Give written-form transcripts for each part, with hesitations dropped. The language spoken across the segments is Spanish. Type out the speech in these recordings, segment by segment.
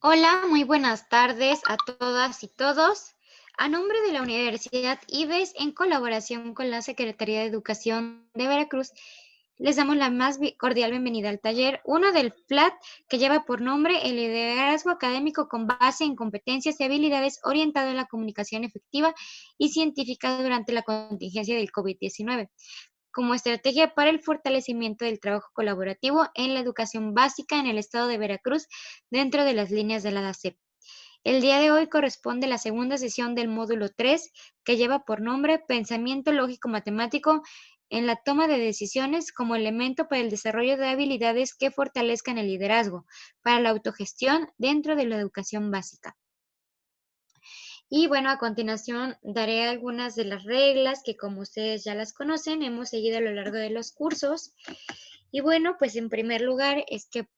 Hola, muy buenas tardes a todas y todos. A nombre de la Universidad IBES, en colaboración con la Secretaría de Educación de Veracruz, les damos la más cordial bienvenida al taller uno del FLAT, que lleva por nombre el liderazgo académico con base en competencias y habilidades orientado a la comunicación efectiva y científica durante la contingencia del COVID-19 como estrategia para el fortalecimiento del trabajo colaborativo en la educación básica en el estado de Veracruz dentro de las líneas de la DACEP. El día de hoy corresponde la segunda sesión del módulo 3, que lleva por nombre Pensamiento lógico matemático en la toma de decisiones como elemento para el desarrollo de habilidades que fortalezcan el liderazgo para la autogestión dentro de la educación básica. Y bueno, a continuación daré algunas de las reglas que, como ustedes ya las conocen, hemos seguido a lo largo de los cursos. Y bueno, pues en primer lugar es que,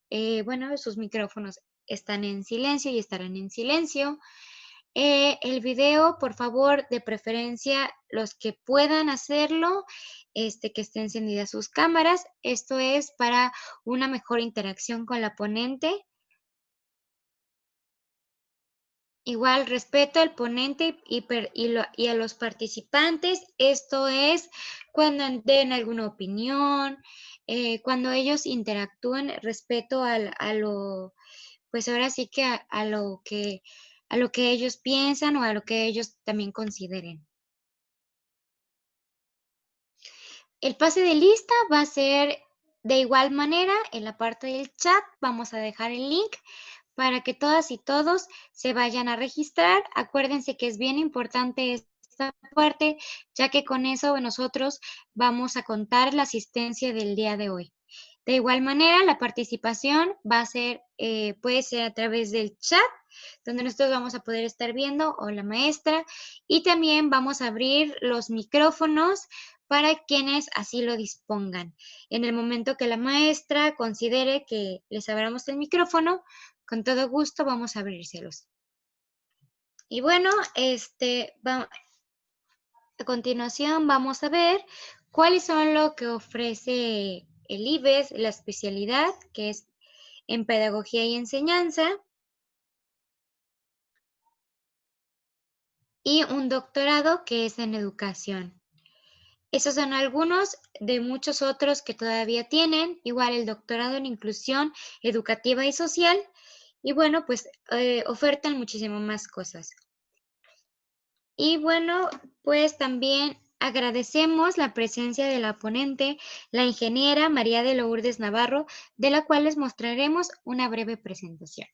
bueno, sus micrófonos están en silencio y estarán en silencio. El video, por favor, de preferencia, los que puedan hacerlo, que estén encendidas sus cámaras. Esto es para una mejor interacción con la ponente. Igual respeto al ponente y a los participantes. Esto es cuando den alguna opinión, cuando ellos interactúen, respeto a lo, pues ahora sí que a lo que ellos piensan o a lo que ellos también consideren. El pase de lista va a ser de igual manera en la parte del chat. Vamos a dejar el link para que todas y todos se vayan a registrar. Acuérdense que es bien importante esta parte, ya que con eso nosotros vamos a contar la asistencia del día de hoy. De igual manera, la participación va a ser, puede ser a través del chat, donde nosotros vamos a poder estar viendo o la maestra, y también vamos a abrir los micrófonos para quienes así lo dispongan. En el momento que la maestra considere que les abramos el micrófono, con todo gusto vamos a abrírselos. Y bueno, a continuación vamos a ver cuáles son lo que ofrece el IBES, la especialidad que es en pedagogía y enseñanza, y un doctorado que es en educación. Esos son algunos de muchos otros que todavía tienen, igual el doctorado en inclusión educativa y social, y bueno, pues ofertan muchísimo más cosas. Y bueno, pues también agradecemos la presencia de la ponente, la ingeniera María de Lourdes Navarro, de la cual les mostraremos una breve presentación.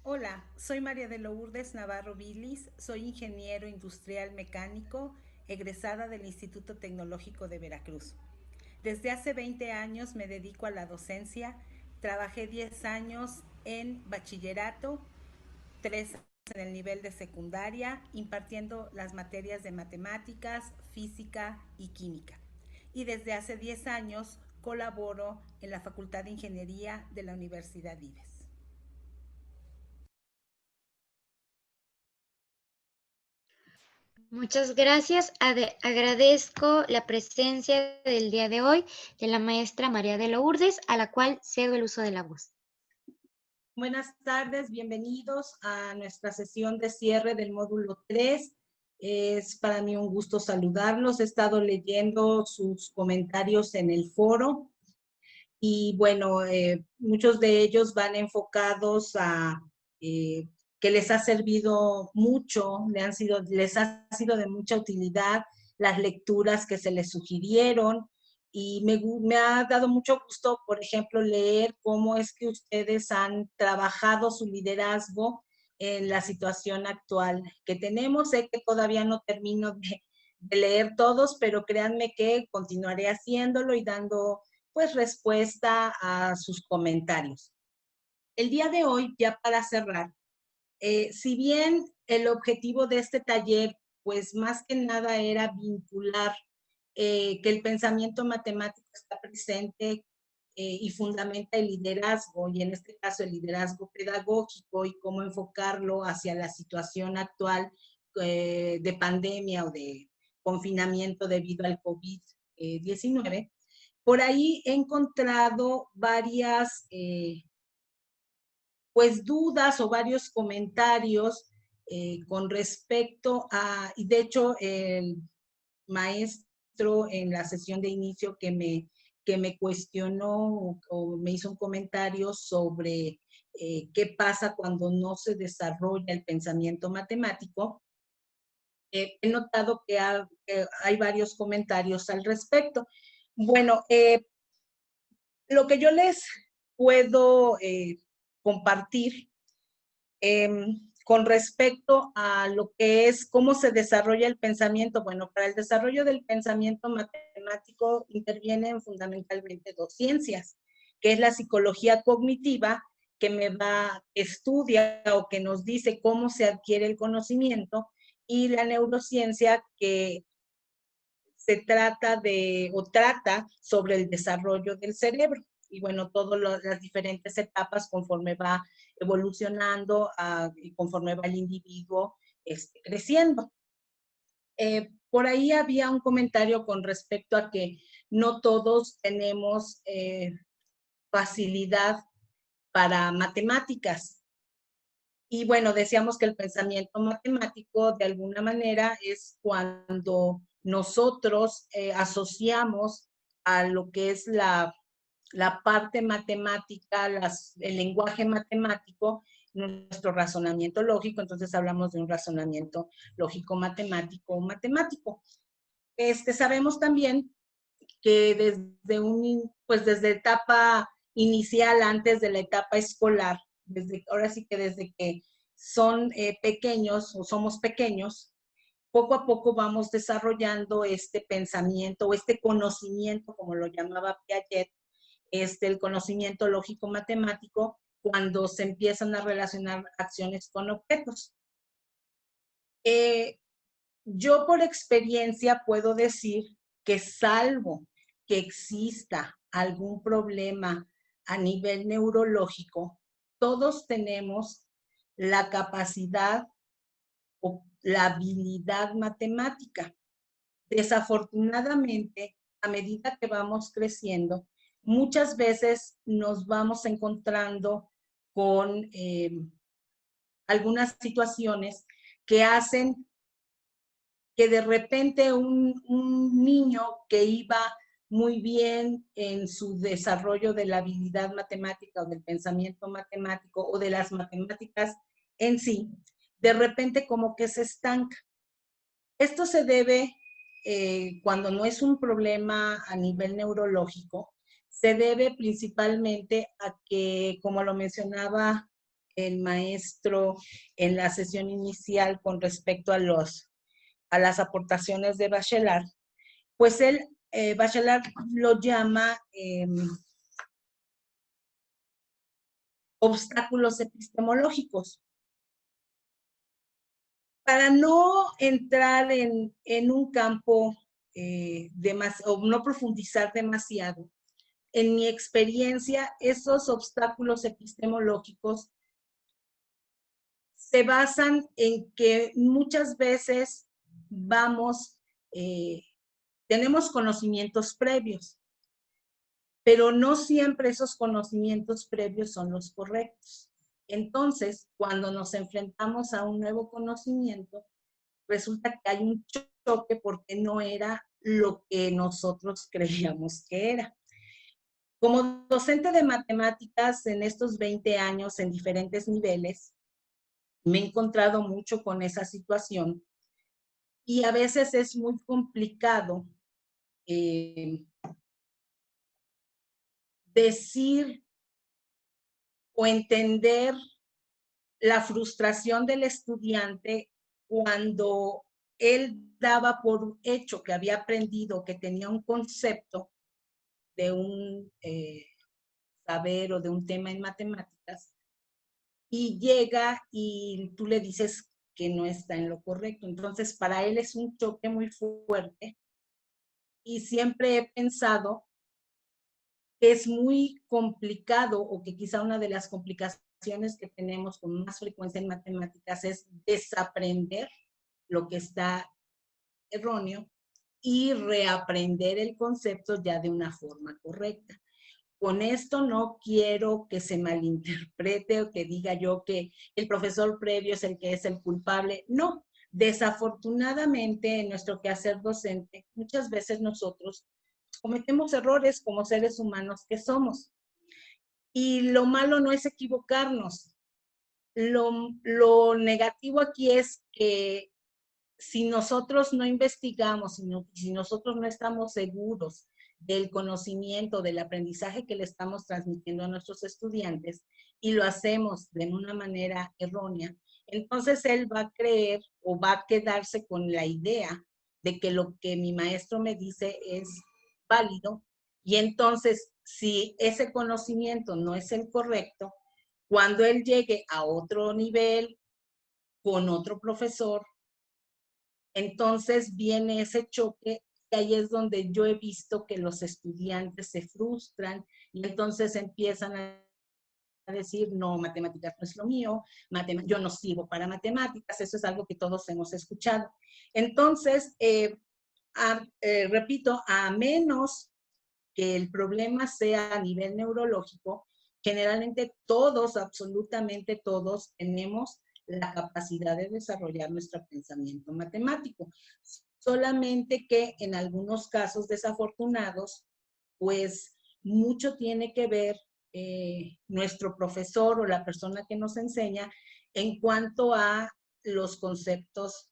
Hola, soy María de Lourdes Navarro Vilis, soy ingeniero industrial mecánico, egresada del Instituto Tecnológico de Veracruz. Desde hace 20 años me dedico a la docencia, trabajé 10 años en bachillerato, 3 en el nivel de secundaria, impartiendo las materias de matemáticas, física y química. Y desde hace 10 años colaboro en la Facultad de Ingeniería de la Universidad IBES. Muchas gracias. Agradezco la presencia del día de hoy de la maestra María de Lourdes, a la cual cedo el uso de la voz. Buenas tardes, bienvenidos a nuestra sesión de cierre del módulo 3. Es para mí un gusto saludarlos. He estado leyendo sus comentarios en el foro y bueno, muchos de ellos van enfocados a que les ha servido mucho, les ha sido de mucha utilidad las lecturas que se les sugirieron y me ha dado mucho gusto, por ejemplo, leer cómo es que ustedes han trabajado su liderazgo en la situación actual que tenemos. Sé que todavía no termino de leer todos, pero créanme que continuaré haciéndolo y dando pues respuesta a sus comentarios. El día de hoy, ya para cerrar, si bien el objetivo de este taller, pues más que nada era vincular que el pensamiento matemático está presente y fundamenta el liderazgo, y en este caso el liderazgo pedagógico y cómo enfocarlo hacia la situación actual de pandemia o de confinamiento debido al COVID-19, por ahí he encontrado varias pues dudas o varios comentarios con respecto a, y de hecho el maestro en la sesión de inicio que me cuestionó o me hizo un comentario sobre qué pasa cuando no se desarrolla el pensamiento matemático, he notado que hay varios comentarios al respecto. Bueno, lo que yo les puedo compartir con respecto a lo que es cómo se desarrolla el pensamiento. Bueno, para el desarrollo del pensamiento matemático intervienen fundamentalmente dos ciencias, que es la psicología cognitiva, que estudia o que nos dice cómo se adquiere el conocimiento, y la neurociencia, que se trata trata sobre el desarrollo del cerebro. Y bueno, todas las diferentes etapas conforme va evolucionando y conforme va el individuo creciendo. Por ahí había un comentario con respecto a que no todos tenemos facilidad para matemáticas. Y bueno, decíamos que el pensamiento matemático de alguna manera es cuando nosotros asociamos a lo que es la parte matemática, el lenguaje matemático, nuestro razonamiento lógico. Entonces hablamos de un razonamiento lógico matemático o matemático. Sabemos también que desde etapa inicial, antes de la etapa escolar, ahora sí que desde que son pequeños o somos pequeños, poco a poco vamos desarrollando este pensamiento o este conocimiento, como lo llamaba Piaget, el conocimiento lógico-matemático, cuando se empiezan a relacionar acciones con objetos. Yo por experiencia puedo decir que salvo que exista algún problema a nivel neurológico, todos tenemos la capacidad o la habilidad matemática. Desafortunadamente, a medida que vamos creciendo, muchas veces nos vamos encontrando con algunas situaciones que hacen que de repente un niño que iba muy bien en su desarrollo de la habilidad matemática o del pensamiento matemático o de las matemáticas en sí, de repente como que se estanca. Esto se debe, cuando no es un problema a nivel neurológico, se debe principalmente a que, como lo mencionaba el maestro en la sesión inicial con respecto a las aportaciones de Bachelard, pues Bachelard lo llama obstáculos epistemológicos. Para no entrar en un campo o no profundizar demasiado, en mi experiencia, esos obstáculos epistemológicos se basan en que muchas veces tenemos conocimientos previos, pero no siempre esos conocimientos previos son los correctos. Entonces, cuando nos enfrentamos a un nuevo conocimiento, resulta que hay un choque porque no era lo que nosotros creíamos que era. Como docente de matemáticas en estos 20 años en diferentes niveles, me he encontrado mucho con esa situación y a veces es muy complicado decir o entender la frustración del estudiante cuando él daba por hecho que había aprendido, que tenía un concepto de un saber o de un tema en matemáticas, y llega y tú le dices que no está en lo correcto. Entonces, para él es un choque muy fuerte y siempre he pensado que es muy complicado o que quizá una de las complicaciones que tenemos con más frecuencia en matemáticas es desaprender lo que está erróneo y reaprender el concepto ya de una forma correcta. Con esto no quiero que se malinterprete o que diga yo que el profesor previo es el que es el culpable. No, desafortunadamente en nuestro quehacer docente, muchas veces nosotros cometemos errores como seres humanos que somos. Y lo malo no es equivocarnos. Lo negativo aquí es que si nosotros no investigamos, si nosotros no estamos seguros del conocimiento, del aprendizaje que le estamos transmitiendo a nuestros estudiantes y lo hacemos de una manera errónea, entonces él va a creer o va a quedarse con la idea de que lo que mi maestro me dice es válido y entonces si ese conocimiento no es el correcto, cuando él llegue a otro nivel con otro profesor, entonces viene ese choque y ahí es donde yo he visto que los estudiantes se frustran y entonces empiezan a decir, no, matemáticas no es lo mío, yo no sirvo para matemáticas, eso es algo que todos hemos escuchado. Entonces, repito, a menos que el problema sea a nivel neurológico, generalmente todos, absolutamente todos, tenemos la capacidad de desarrollar nuestro pensamiento matemático. Solamente que en algunos casos desafortunados, pues mucho tiene que ver nuestro profesor o la persona que nos enseña en cuanto a los conceptos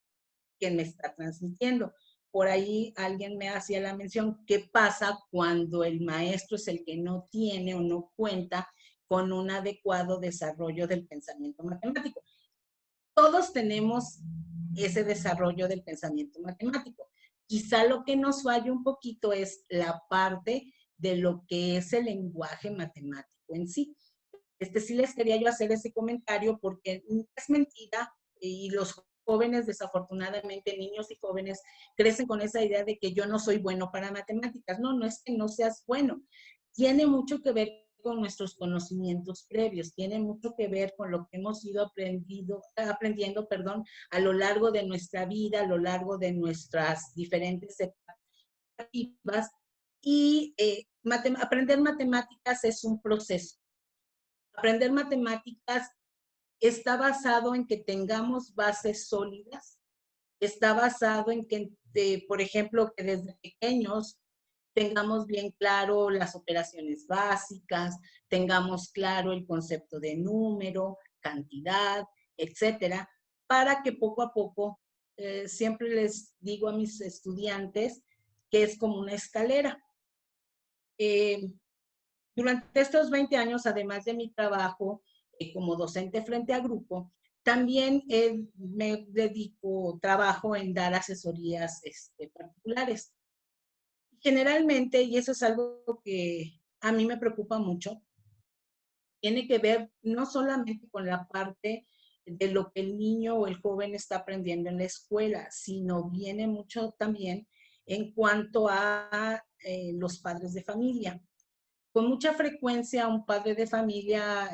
que me está transmitiendo. Por ahí alguien me hacía la mención, ¿qué pasa cuando el maestro es el que no tiene o no cuenta con un adecuado desarrollo del pensamiento matemático? Todos tenemos ese desarrollo del pensamiento matemático. Quizá lo que nos falla un poquito es la parte de lo que es el lenguaje matemático en sí. Sí les quería yo hacer ese comentario porque es mentira y los jóvenes, desafortunadamente, niños y jóvenes, crecen con esa idea de que yo no soy bueno para matemáticas. No, no es que no seas bueno. Tiene mucho que ver con nuestros conocimientos previos, tiene mucho que ver con lo que hemos ido aprendiendo, a lo largo de nuestra vida, a lo largo de nuestras diferentes etapas. Y aprender matemáticas es un proceso. Aprender matemáticas está basado en que tengamos bases sólidas, está basado en que, por ejemplo, que desde pequeños tengamos bien claro las operaciones básicas, tengamos claro el concepto de número, cantidad, etcétera, para que poco a poco, siempre les digo a mis estudiantes que es como una escalera. Durante estos 20 años, además de mi trabajo como docente frente a grupo, también me dedico, trabajo en dar asesorías particulares. Generalmente, y eso es algo que a mí me preocupa mucho, tiene que ver no solamente con la parte de lo que el niño o el joven está aprendiendo en la escuela, sino viene mucho también en cuanto a los padres de familia. Con mucha frecuencia un padre de familia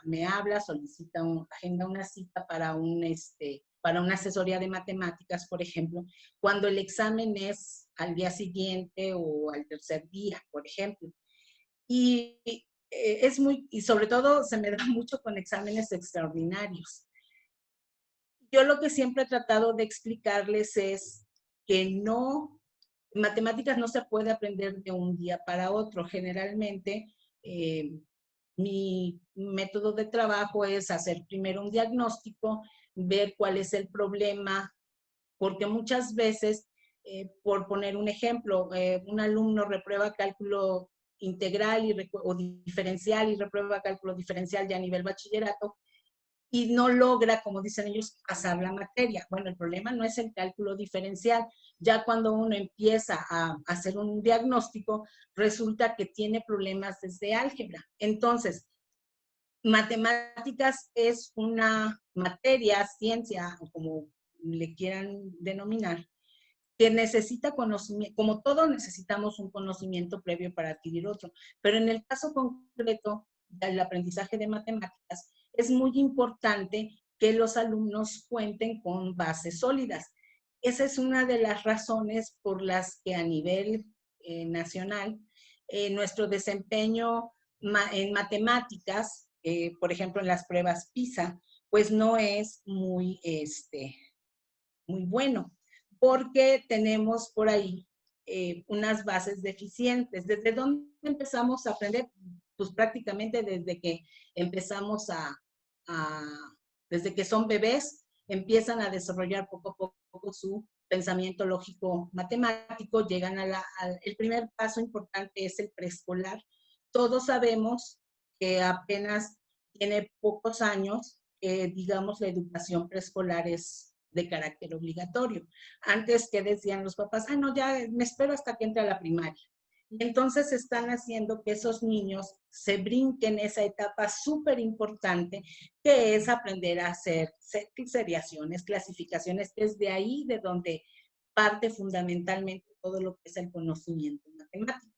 me habla, solicita, agenda una cita para una asesoría de matemáticas, por ejemplo, cuando el examen es al día siguiente o al tercer día, por ejemplo. Y y sobre todo se me da mucho con exámenes extraordinarios. Yo lo que siempre he tratado de explicarles es que matemáticas no se puede aprender de un día para otro. Generalmente, mi método de trabajo es hacer primero un diagnóstico, ver cuál es el problema, porque muchas veces, por poner un ejemplo, un alumno reprueba cálculo integral o diferencial y reprueba cálculo diferencial ya a nivel bachillerato, y no logra, como dicen ellos, pasar la materia. Bueno, el problema no es el cálculo diferencial. Ya cuando uno empieza a hacer un diagnóstico, resulta que tiene problemas desde álgebra. Entonces, matemáticas es una materia, ciencia, o como le quieran denominar, que necesita conocimiento, como todos necesitamos un conocimiento previo para adquirir otro, pero en el caso concreto del aprendizaje de matemáticas, es muy importante que los alumnos cuenten con bases sólidas. esa es una de las razones por las que a nivel nacional nuestro desempeño en matemáticas, por ejemplo en las pruebas PISA, pues no es muy bueno, porque tenemos por ahí unas bases deficientes. ¿Desde dónde empezamos a aprender? Pues prácticamente desde que empezamos a desde que son bebés, empiezan a desarrollar poco a poco su pensamiento lógico matemático, llegan el primer paso importante es el preescolar. Todos sabemos que apenas tiene pocos años, digamos, la educación preescolar es de carácter obligatorio. Antes que decían los papás, no, ya me espero hasta que entre a la primaria. Y entonces están haciendo que esos niños se brinquen esa etapa súper importante, que es aprender a hacer seriaciones, clasificaciones, que es de ahí de donde parte fundamentalmente todo lo que es el conocimiento matemático.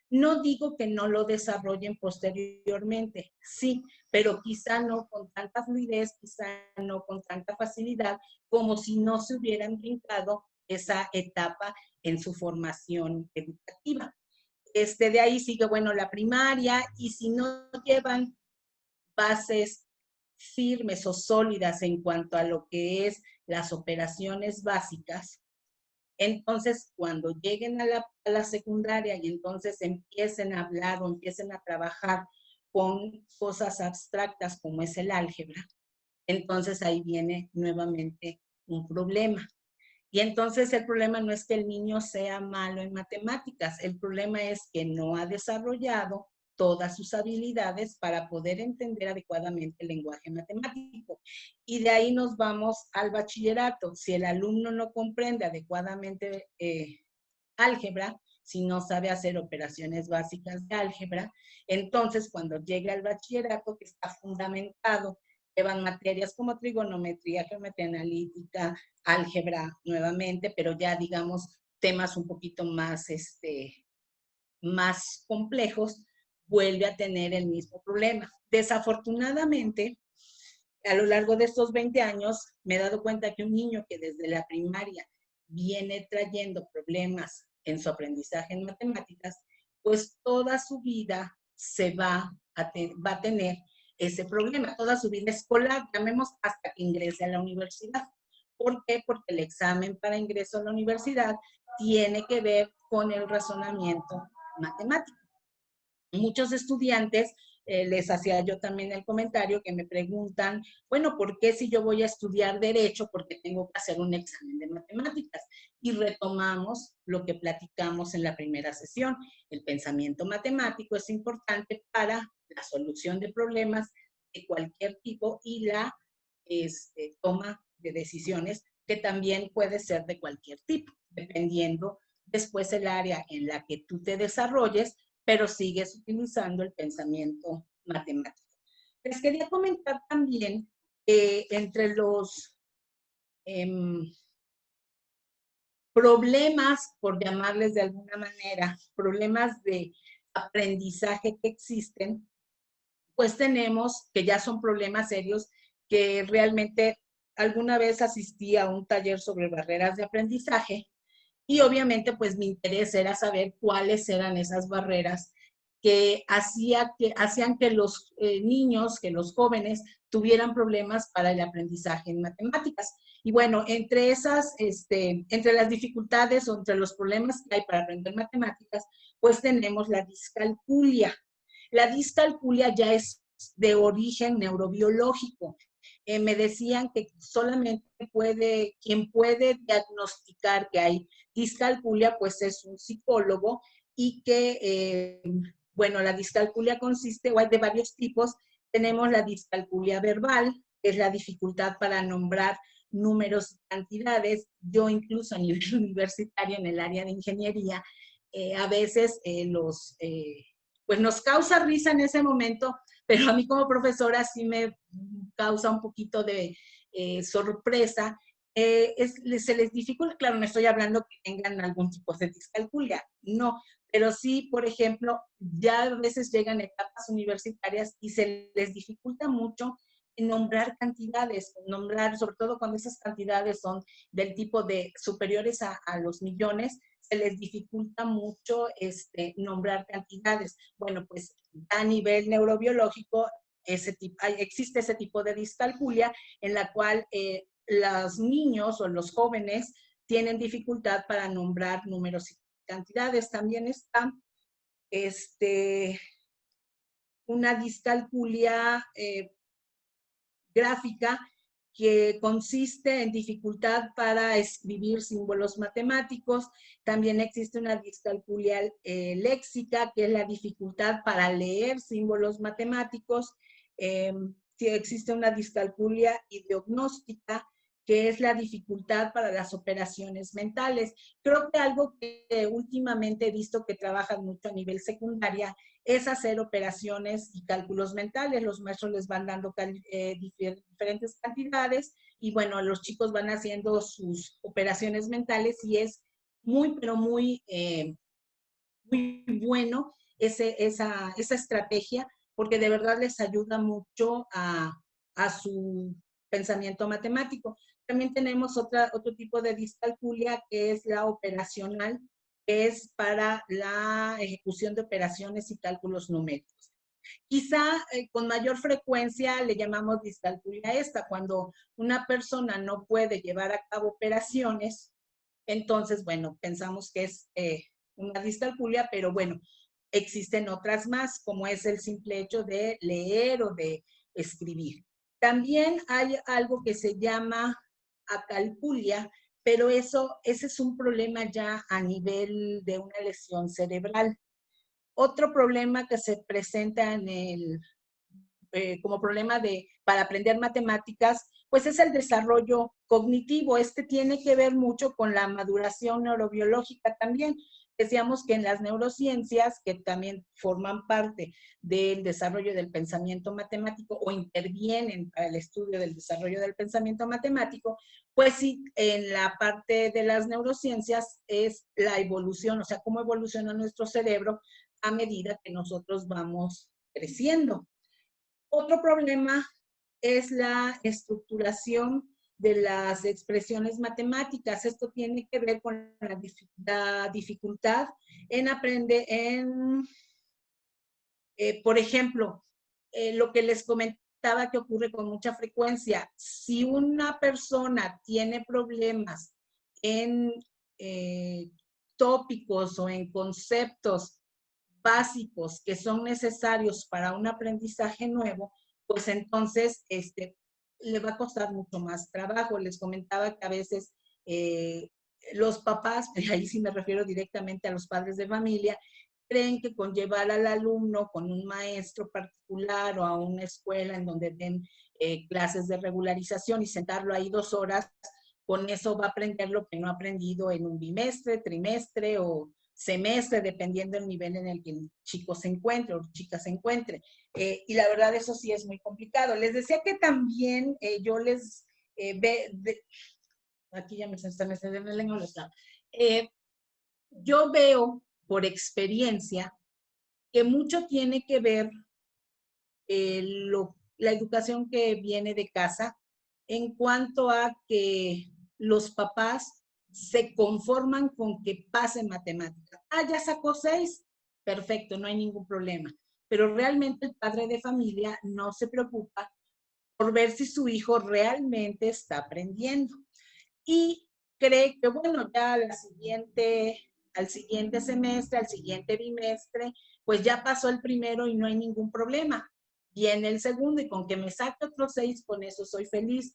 No digo que no lo desarrollen posteriormente, sí, pero quizá no con tanta fluidez, quizá no con tanta facilidad, como si no se hubieran brincado esa etapa en su formación educativa. De ahí sigue, bueno, la primaria, y si no llevan bases firmes o sólidas en cuanto a lo que es las operaciones básicas, entonces cuando lleguen a la secundaria y entonces empiecen a hablar o empiecen a trabajar con cosas abstractas como es el álgebra, entonces ahí viene nuevamente un problema. Y entonces el problema no es que el niño sea malo en matemáticas, el problema es que no ha desarrollado todas sus habilidades para poder entender adecuadamente el lenguaje matemático. Y de ahí nos vamos al bachillerato. Si el alumno no comprende adecuadamente álgebra, si no sabe hacer operaciones básicas de álgebra, entonces cuando llega al bachillerato, que está fundamentado, llevan materias como trigonometría, geometría analítica, álgebra nuevamente, pero ya digamos temas un poquito más complejos, vuelve a tener el mismo problema. Desafortunadamente, a lo largo de estos 20 años, me he dado cuenta que un niño que desde la primaria viene trayendo problemas en su aprendizaje en matemáticas, pues toda su vida va a tener ese problema, toda su vida escolar, llamemos hasta que ingrese a la universidad. ¿Por qué? Porque el examen para ingreso a la universidad tiene que ver con el razonamiento matemático. Muchos estudiantes, les hacía yo también el comentario, que me preguntan, bueno, ¿por qué si yo voy a estudiar derecho, porque tengo que hacer un examen de matemáticas? Y retomamos lo que platicamos en la primera sesión. El pensamiento matemático es importante para la solución de problemas de cualquier tipo y la toma de decisiones, que también puede ser de cualquier tipo, dependiendo después el área en la que tú te desarrolles, pero sigues utilizando el pensamiento matemático. Les quería comentar también que entre los problemas, por llamarles de alguna manera, problemas de aprendizaje que existen, pues tenemos que ya son problemas serios, que realmente alguna vez asistí a un taller sobre barreras de aprendizaje y obviamente pues mi interés era saber cuáles eran esas barreras que hacían que los niños, que los jóvenes tuvieran problemas para el aprendizaje en matemáticas. Y bueno, entre las dificultades o entre los problemas que hay para aprender matemáticas, pues tenemos la discalculia. La discalculia ya es de origen neurobiológico. Me decían que solamente quien puede diagnosticar que hay discalculia, pues es un psicólogo, y que, bueno, la discalculia consiste, o hay de varios tipos. Tenemos la discalculia verbal, que es la dificultad para nombrar números y cantidades. Yo incluso a nivel universitario en el área de ingeniería, a veces pues nos causa risa en ese momento, pero a mí como profesora sí me causa un poquito de sorpresa. Se les dificulta, claro, no estoy hablando que tengan algún tipo de discalculia, no, pero sí, por ejemplo, ya a veces llegan etapas universitarias y se les dificulta mucho nombrar cantidades, nombrar, sobre todo cuando esas cantidades son del tipo de superiores a los millones, se les dificulta mucho nombrar cantidades. Bueno, pues a nivel neurobiológico existe ese tipo de discalculia en la cual los niños o los jóvenes tienen dificultad para nombrar números y cantidades. También está una discalculia gráfica que consiste en dificultad para escribir símbolos matemáticos. También existe una discalculia léxica, que es la dificultad para leer símbolos matemáticos. Existe una discalculia ideognóstica, que es la dificultad para las operaciones mentales. Creo que algo que últimamente he visto que trabajan mucho a nivel secundaria es hacer operaciones y cálculos mentales. Los maestros les van dando diferentes cantidades y bueno, los chicos van haciendo sus operaciones mentales y es muy, pero muy, muy bueno esa estrategia porque de verdad les ayuda mucho a su pensamiento matemático. También tenemos otro tipo de discalculia que es la operacional, que es para la ejecución de operaciones y cálculos numéricos. Quizá con mayor frecuencia le llamamos discalculia esta, cuando una persona no puede llevar a cabo operaciones, entonces, bueno, pensamos que es una discalculia, pero bueno, existen otras más, como es el simple hecho de leer o de escribir. También hay algo que se llama acalculia, pero ese es un problema ya a nivel de una lesión cerebral. Otro problema que se presenta como problema para aprender matemáticas, pues es el desarrollo cognitivo. Tiene que ver mucho con la maduración neurobiológica también. Decíamos que en las neurociencias, que también forman parte del desarrollo del pensamiento matemático o intervienen para el estudio del desarrollo del pensamiento matemático, pues sí, en la parte de las neurociencias es la evolución, o sea, cómo evoluciona nuestro cerebro a medida que nosotros vamos creciendo. Otro problema es la estructuración de las expresiones matemáticas. Esto tiene que ver con la dificultad en aprender, por ejemplo, lo que les comentaba que ocurre con mucha frecuencia. Si una persona tiene problemas en tópicos o en conceptos básicos que son necesarios para un aprendizaje nuevo, pues entonces le va a costar mucho más trabajo. Les comentaba que a veces los papás, y ahí sí me refiero directamente a los padres de familia, creen que con llevar al alumno con un maestro particular o a una escuela en donde den clases de regularización y sentarlo ahí 2 horas, con eso va a aprender lo que no ha aprendido en un bimestre, trimestre o semestre, dependiendo del nivel en el que el chico se encuentre o chica se encuentre. Y la verdad, eso sí es muy complicado. Les decía que también yo les aquí ya me se me la lengua, yo veo por experiencia que mucho tiene que ver la educación que viene de casa en cuanto a que los papás se conforman con que pase matemáticas. Ah, ya sacó 6, perfecto, no hay ningún problema. Pero realmente el padre de familia no se preocupa por ver si su hijo realmente está aprendiendo. Y cree que, bueno, ya al siguiente semestre, al siguiente bimestre, pues ya pasó el primero y no hay ningún problema. Viene el segundo y con que me saque otros 6, con eso soy feliz.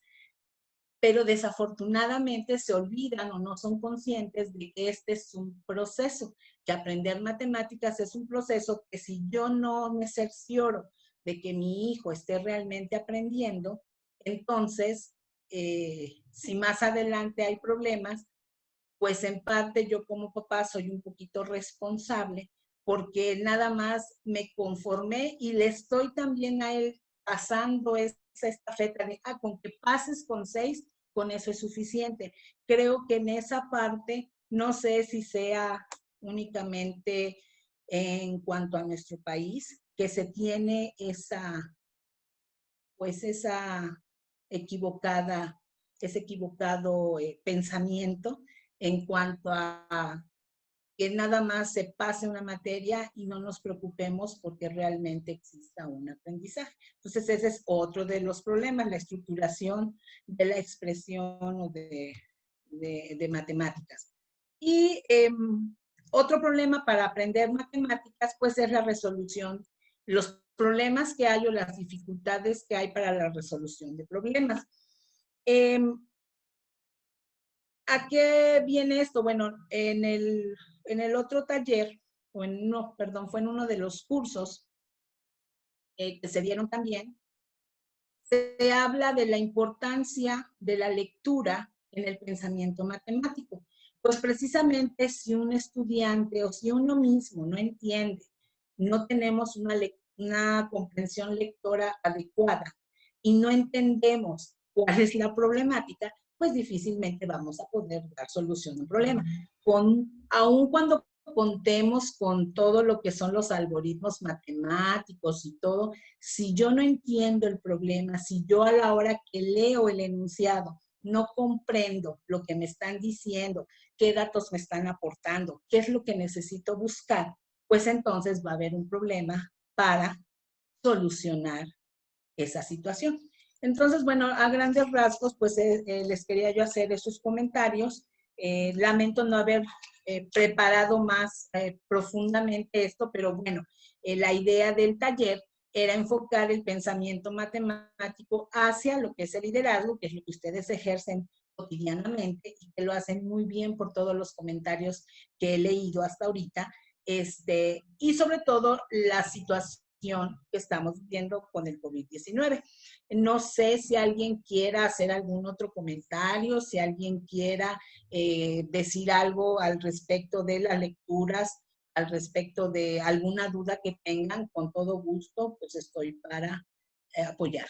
Pero desafortunadamente se olvidan o no son conscientes de que este es un proceso, que aprender matemáticas es un proceso que si yo no me cercioro de que mi hijo esté realmente aprendiendo, entonces, si más adelante hay problemas, pues en parte yo como papá soy un poquito responsable porque nada más me conformé y le estoy también a él pasando esa estafeta de, con que pases con 6, con eso es suficiente. Creo que en esa parte, no sé si sea únicamente en cuanto a nuestro país, que se tiene pues ese equivocado pensamiento en cuanto a que nada más se pase una materia y no nos preocupemos porque realmente exista un aprendizaje. Entonces ese es otro de los problemas, la estructuración de la expresión o de matemáticas. Y otro problema para aprender matemáticas pues es la resolución, los problemas que hay o las dificultades que hay para la resolución de problemas. ¿A qué viene esto? Bueno, en el otro taller, fue en uno de los cursos que se dieron también, se habla de la importancia de la lectura en el pensamiento matemático. Pues precisamente si un estudiante o si uno mismo no entiende, no tenemos una comprensión lectora adecuada y no entendemos cuál es la problemática, pues difícilmente vamos a poder dar solución a un problema. Aun cuando contemos con todo lo que son los algoritmos matemáticos y todo, si yo no entiendo el problema, si yo a la hora que leo el enunciado no comprendo lo que me están diciendo, qué datos me están aportando, qué es lo que necesito buscar, pues entonces va a haber un problema para solucionar esa situación. Entonces, bueno, a grandes rasgos, pues les quería yo hacer esos comentarios. Lamento no haber preparado más profundamente esto, pero bueno, la idea del taller era enfocar el pensamiento matemático hacia lo que es el liderazgo, que es lo que ustedes ejercen cotidianamente y que lo hacen muy bien por todos los comentarios que he leído hasta ahorita, y sobre todo la situación que estamos viviendo con el COVID-19. No sé si alguien quiera hacer algún otro comentario, si alguien quiera decir algo al respecto de las lecturas, al respecto de alguna duda que tengan, con todo gusto, pues estoy para apoyar.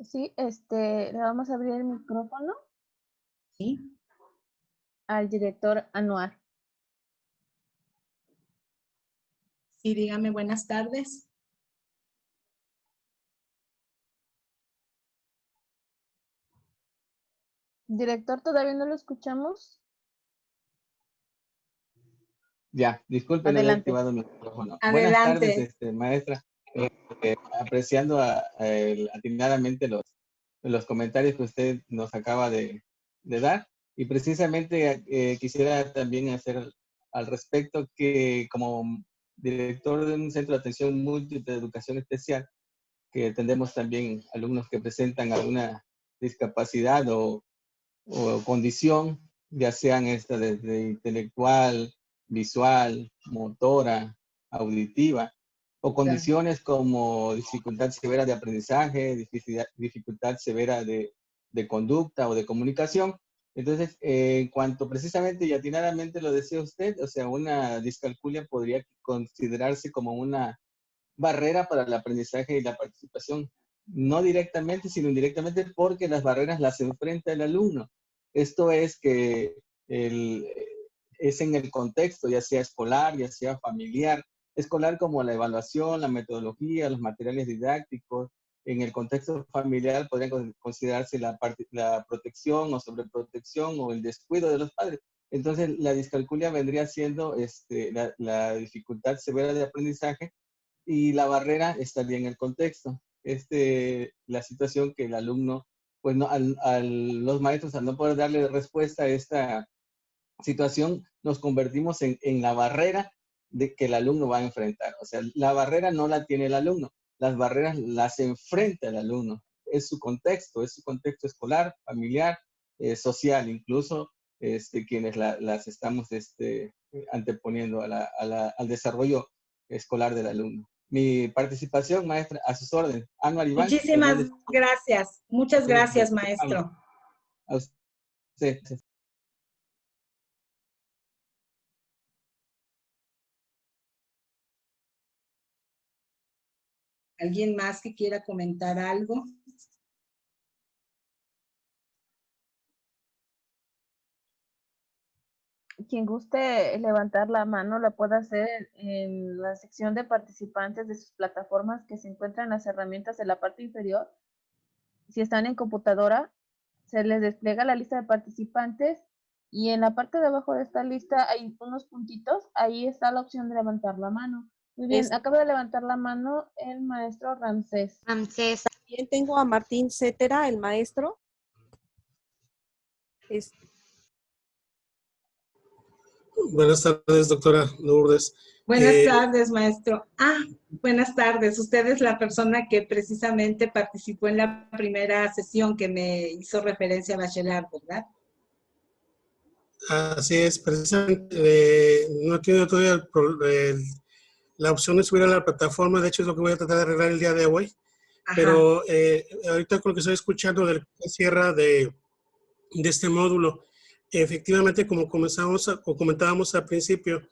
Sí, le vamos a abrir el micrófono ¿Sí? al director Anuar. Sí, dígame, buenas tardes. Director, ¿todavía no lo escuchamos? Ya, disculpen, no había Adelante. activado mi micrófono. Buenas Adelante. tardes, maestra. Apreciando atinadamente los comentarios que usted nos acaba de dar. Y precisamente quisiera también hacer al respecto que como director de un centro de atención múltiple de educación especial, que atendemos también alumnos que presentan alguna discapacidad o condición, ya sean esta desde intelectual, visual, motora, auditiva, o condiciones como dificultad severa de aprendizaje, dificultad severa de conducta o de comunicación. Entonces, en cuanto precisamente y atinadamente lo decía usted, o sea, una discalculia podría considerarse como una barrera para el aprendizaje y la participación, no directamente, sino indirectamente, porque las barreras las enfrenta el alumno. Esto es que es en el contexto, ya sea escolar, ya sea familiar, escolar como la evaluación, la metodología, los materiales didácticos. En el contexto familiar podrían considerarse la protección o sobreprotección o el descuido de los padres. Entonces, la discalculia vendría siendo la dificultad severa de aprendizaje, y la barrera estaría en el contexto. La situación que el alumno, pues no, los maestros al no poder darle respuesta a esta situación, nos convertimos en la barrera de que el alumno va a enfrentar. O sea, la barrera no la tiene el alumno, las barreras las enfrenta el alumno. Es su contexto escolar, familiar, social, incluso quienes las estamos anteponiendo al desarrollo escolar del alumno. Mi participación, maestra, a sus órdenes. Anuar Iván Muchísimas Hernández. gracias. Muchas Sí, gracias, muy amable. maestro. A usted. ¿Alguien más que quiera comentar algo? Quien guste levantar la mano la puede hacer en la sección de participantes de sus plataformas que se encuentran las herramientas en la parte inferior. Si están en computadora, se les despliega la lista de participantes y en la parte de abajo de esta lista hay unos puntitos. Ahí está la opción de levantar la mano. Muy bien, acaba de levantar la mano el maestro Ramsés. Ramsés. También tengo a Martín Cetera, el maestro. Buenas tardes, doctora Lourdes. Buenas tardes, maestro. Buenas tardes. Usted es la persona que precisamente participó en la primera sesión que me hizo referencia a Bachelard, ¿verdad? Así es, precisamente no he tenido todavía la opción de subir a la plataforma. De hecho, es lo que voy a tratar de arreglar el día de hoy. Ajá. Pero ahorita con lo que estoy escuchando del cierre de este módulo, efectivamente, como comentábamos al principio,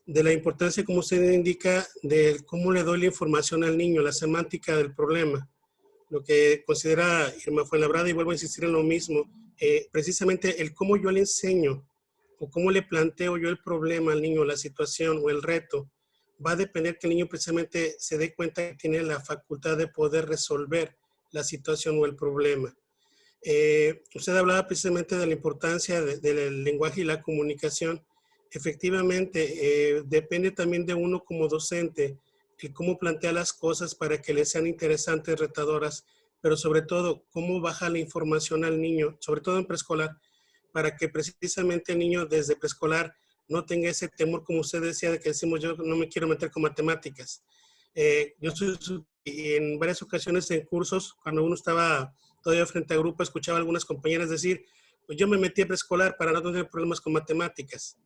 de la importancia, como usted indica, de cómo le doy la información al niño, la semántica del problema, lo que considera Irma Fuenlabrada, y vuelvo a insistir en lo mismo, precisamente el cómo yo le enseño o cómo le planteo yo el problema al niño, la situación o el reto, va a depender que el niño precisamente se dé cuenta que tiene la facultad de poder resolver la situación o el problema. Usted hablaba precisamente de la importancia del lenguaje y la comunicación. Efectivamente, depende también de uno como docente, el cómo plantea las cosas para que le sean interesantes, retadoras, pero sobre todo, cómo baja la información al niño, sobre todo en preescolar, para que precisamente el niño desde preescolar no tenga ese temor, como usted decía, de que decimos, yo no me quiero meter con matemáticas. Yo en varias ocasiones en cursos, cuando uno estaba todavía frente a grupo, escuchaba a algunas compañeras decir, pues yo me metí a preescolar para no tener problemas con matemáticas.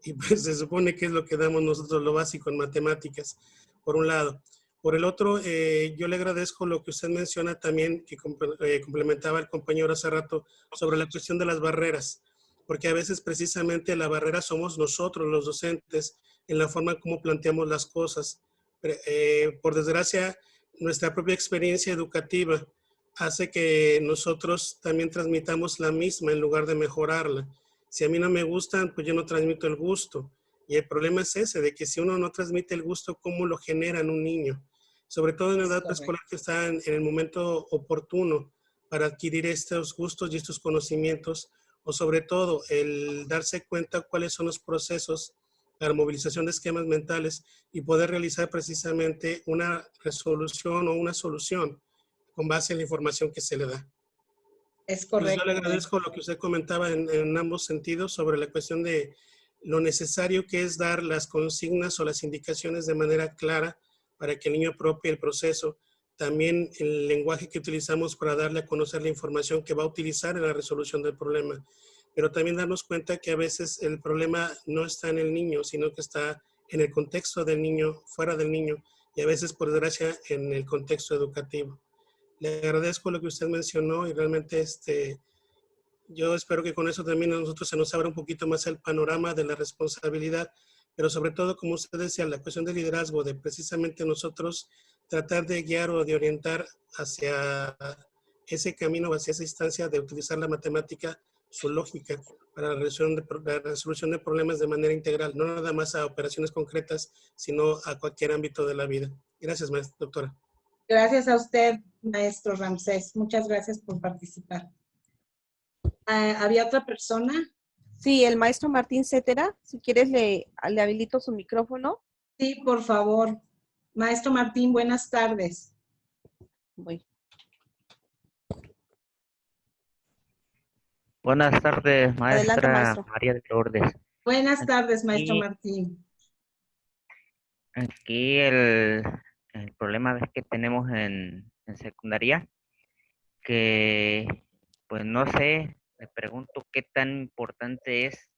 Y pues se supone que es lo que damos nosotros, lo básico en matemáticas, por un lado. Por el otro, yo le agradezco lo que usted menciona también, que complementaba el compañero hace rato, sobre la cuestión de las barreras, porque a veces precisamente la barrera somos nosotros, los docentes, en la forma como planteamos las cosas. Por desgracia, nuestra propia experiencia educativa hace que nosotros también transmitamos la misma en lugar de mejorarla. Si a mí no me gustan, pues yo no transmito el gusto. Y el problema es ese, de que si uno no transmite el gusto, ¿cómo lo genera en un niño? Sobre todo en la edad preescolar, que está en el momento oportuno para adquirir estos gustos y estos conocimientos, o sobre todo el darse cuenta cuáles son los procesos, la movilización de esquemas mentales y poder realizar precisamente una resolución o una solución con base en la información que se le da. Es correcto. Pues yo le agradezco lo que usted comentaba en ambos sentidos sobre la cuestión de lo necesario que es dar las consignas o las indicaciones de manera clara para que el niño apropie el proceso. También el lenguaje que utilizamos para darle a conocer la información que va a utilizar en la resolución del problema. Pero también darnos cuenta que a veces el problema no está en el niño, sino que está en el contexto del niño, fuera del niño, y a veces, por desgracia, en el contexto educativo. Le agradezco lo que usted mencionó y realmente yo espero que con eso también a nosotros se nos abra un poquito más el panorama de la responsabilidad, pero sobre todo, como usted decía, la cuestión del liderazgo, de precisamente nosotros tratar de guiar o de orientar hacia ese camino, hacia esa instancia de utilizar la matemática, su lógica, para la resolución de problemas de manera integral, no nada más a operaciones concretas, sino a cualquier ámbito de la vida. Gracias, doctora. Gracias a usted, maestro Ramsés. Muchas gracias por participar. ¿Había otra persona? Sí, el maestro Martín Cetera. Si quieres, le habilito su micrófono. Sí, por favor. Maestro Martín, buenas tardes. Voy. Buenas tardes, maestra. Adelante, maestro. María de Lourdes. Buenas tardes, maestro Martín. Aquí el problema es que tenemos en secundaria, que pues no sé, me pregunto qué tan importante es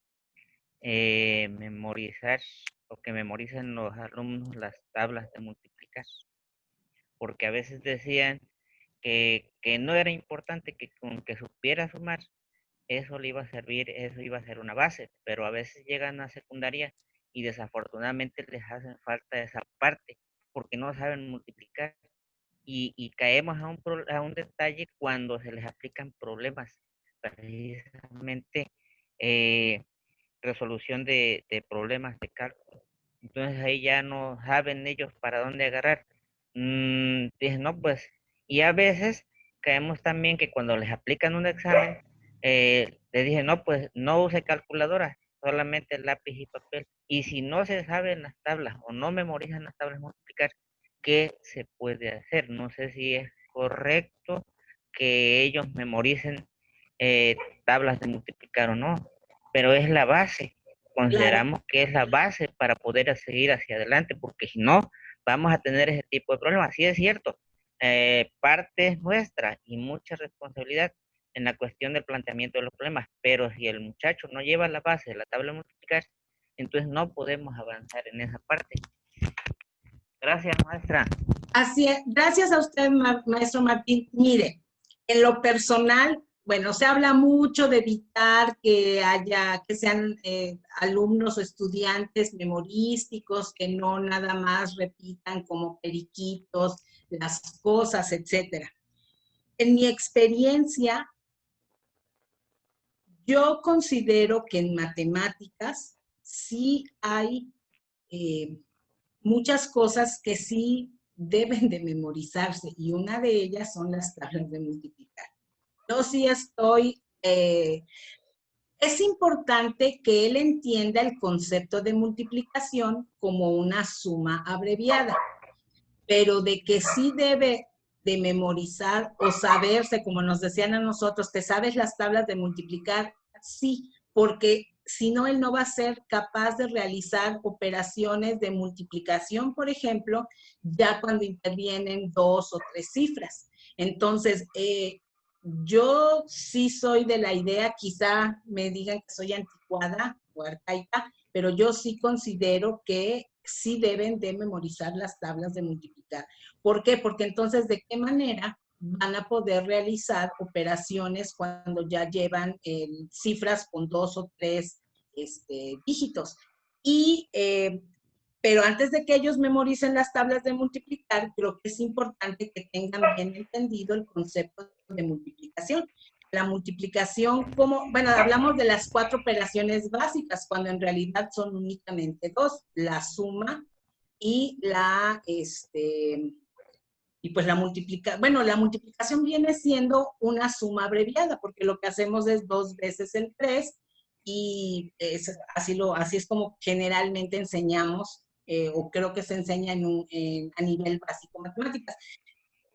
memorizar o que memoricen los alumnos las tablas de multiplicar, porque a veces decían que no era importante, que con que supiera sumar, eso le iba a servir, eso iba a ser una base, pero a veces llegan a secundaria y desafortunadamente les hacen falta esa parte porque no saben multiplicar. y caemos a un detalle cuando se les aplican problemas, precisamente resolución de problemas de cálculo. Entonces ahí ya no saben ellos para dónde agarrar. Dicen, no, pues, y a veces caemos también que cuando les aplican un examen, les dije, no, pues no use calculadora, solamente lápiz y papel. Y si no se saben las tablas o no memorizan las tablas de multiplicar, ¿qué se puede hacer? No sé si es correcto que ellos memoricen tablas de multiplicar o no, pero es la base. Claro. Consideramos que es la base para poder seguir hacia adelante, porque si no, vamos a tener ese tipo de problemas. Sí es cierto, parte es nuestra y mucha responsabilidad en la cuestión del planteamiento de los problemas, pero si el muchacho no lleva la base de la tabla de multiplicar, entonces no podemos avanzar en esa parte. Gracias, maestra. Así es. Gracias a usted, maestro Martín. Mire, en lo personal, bueno, se habla mucho de evitar que sean alumnos o estudiantes memorísticos, que no nada más repitan como periquitos las cosas, etcétera. En mi experiencia, yo considero que en matemáticas sí hay muchas cosas que sí deben de memorizarse y una de ellas son las tablas de multiplicar. Yo sí estoy, es importante que él entienda el concepto de multiplicación como una suma abreviada, pero de que sí debe de memorizar o saberse, como nos decían a nosotros, que sabes las tablas de multiplicar, sí, porque si no, él no va a ser capaz de realizar operaciones de multiplicación, por ejemplo, ya cuando intervienen 2 o 3 cifras. Entonces, yo sí soy de la idea, quizá me digan que soy anticuada o arcaica, pero yo sí considero que sí deben de memorizar las tablas de multiplicar. ¿Por qué? Porque entonces, ¿de qué manera van a poder realizar operaciones cuando ya llevan cifras con 2 o 3 dígitos? Y, pero antes de que ellos memoricen las tablas de multiplicar, creo que es importante que tengan bien entendido el concepto de multiplicación. La multiplicación, como, bueno, hablamos de las 4 operaciones básicas, cuando en realidad son únicamente 2, la suma y y pues la multiplicación viene siendo una suma abreviada, porque lo que hacemos es 2 veces el 3, y así es como generalmente enseñamos, o creo que se enseña a nivel básico matemáticas.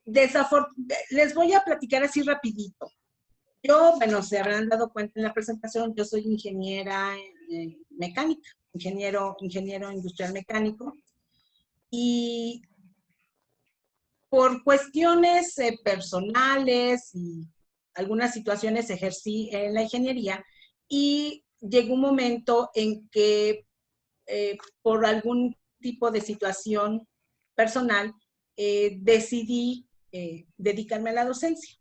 Les voy a platicar así rapidito. Yo, bueno, se habrán dado cuenta en la presentación, yo soy ingeniera mecánica, ingeniero industrial mecánico, y por cuestiones personales y algunas situaciones ejercí en la ingeniería, y llegó un momento en que por algún tipo de situación personal decidí dedicarme a la docencia.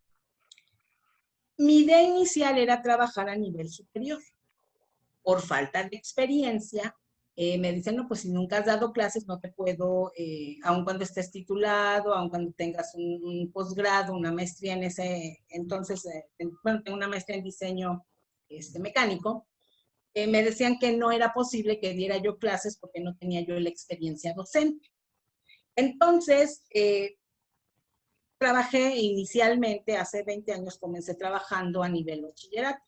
Mi idea inicial era trabajar a nivel superior. Por falta de experiencia, me dicen, no, pues si nunca has dado clases, no te puedo, aun cuando estés titulado, aun cuando tengas un posgrado, una maestría en ese, entonces, bueno, tengo una maestría en diseño mecánico, me decían que no era posible que diera yo clases porque no tenía yo la experiencia docente. Entonces, trabajé inicialmente, hace 20 años comencé trabajando a nivel bachillerato.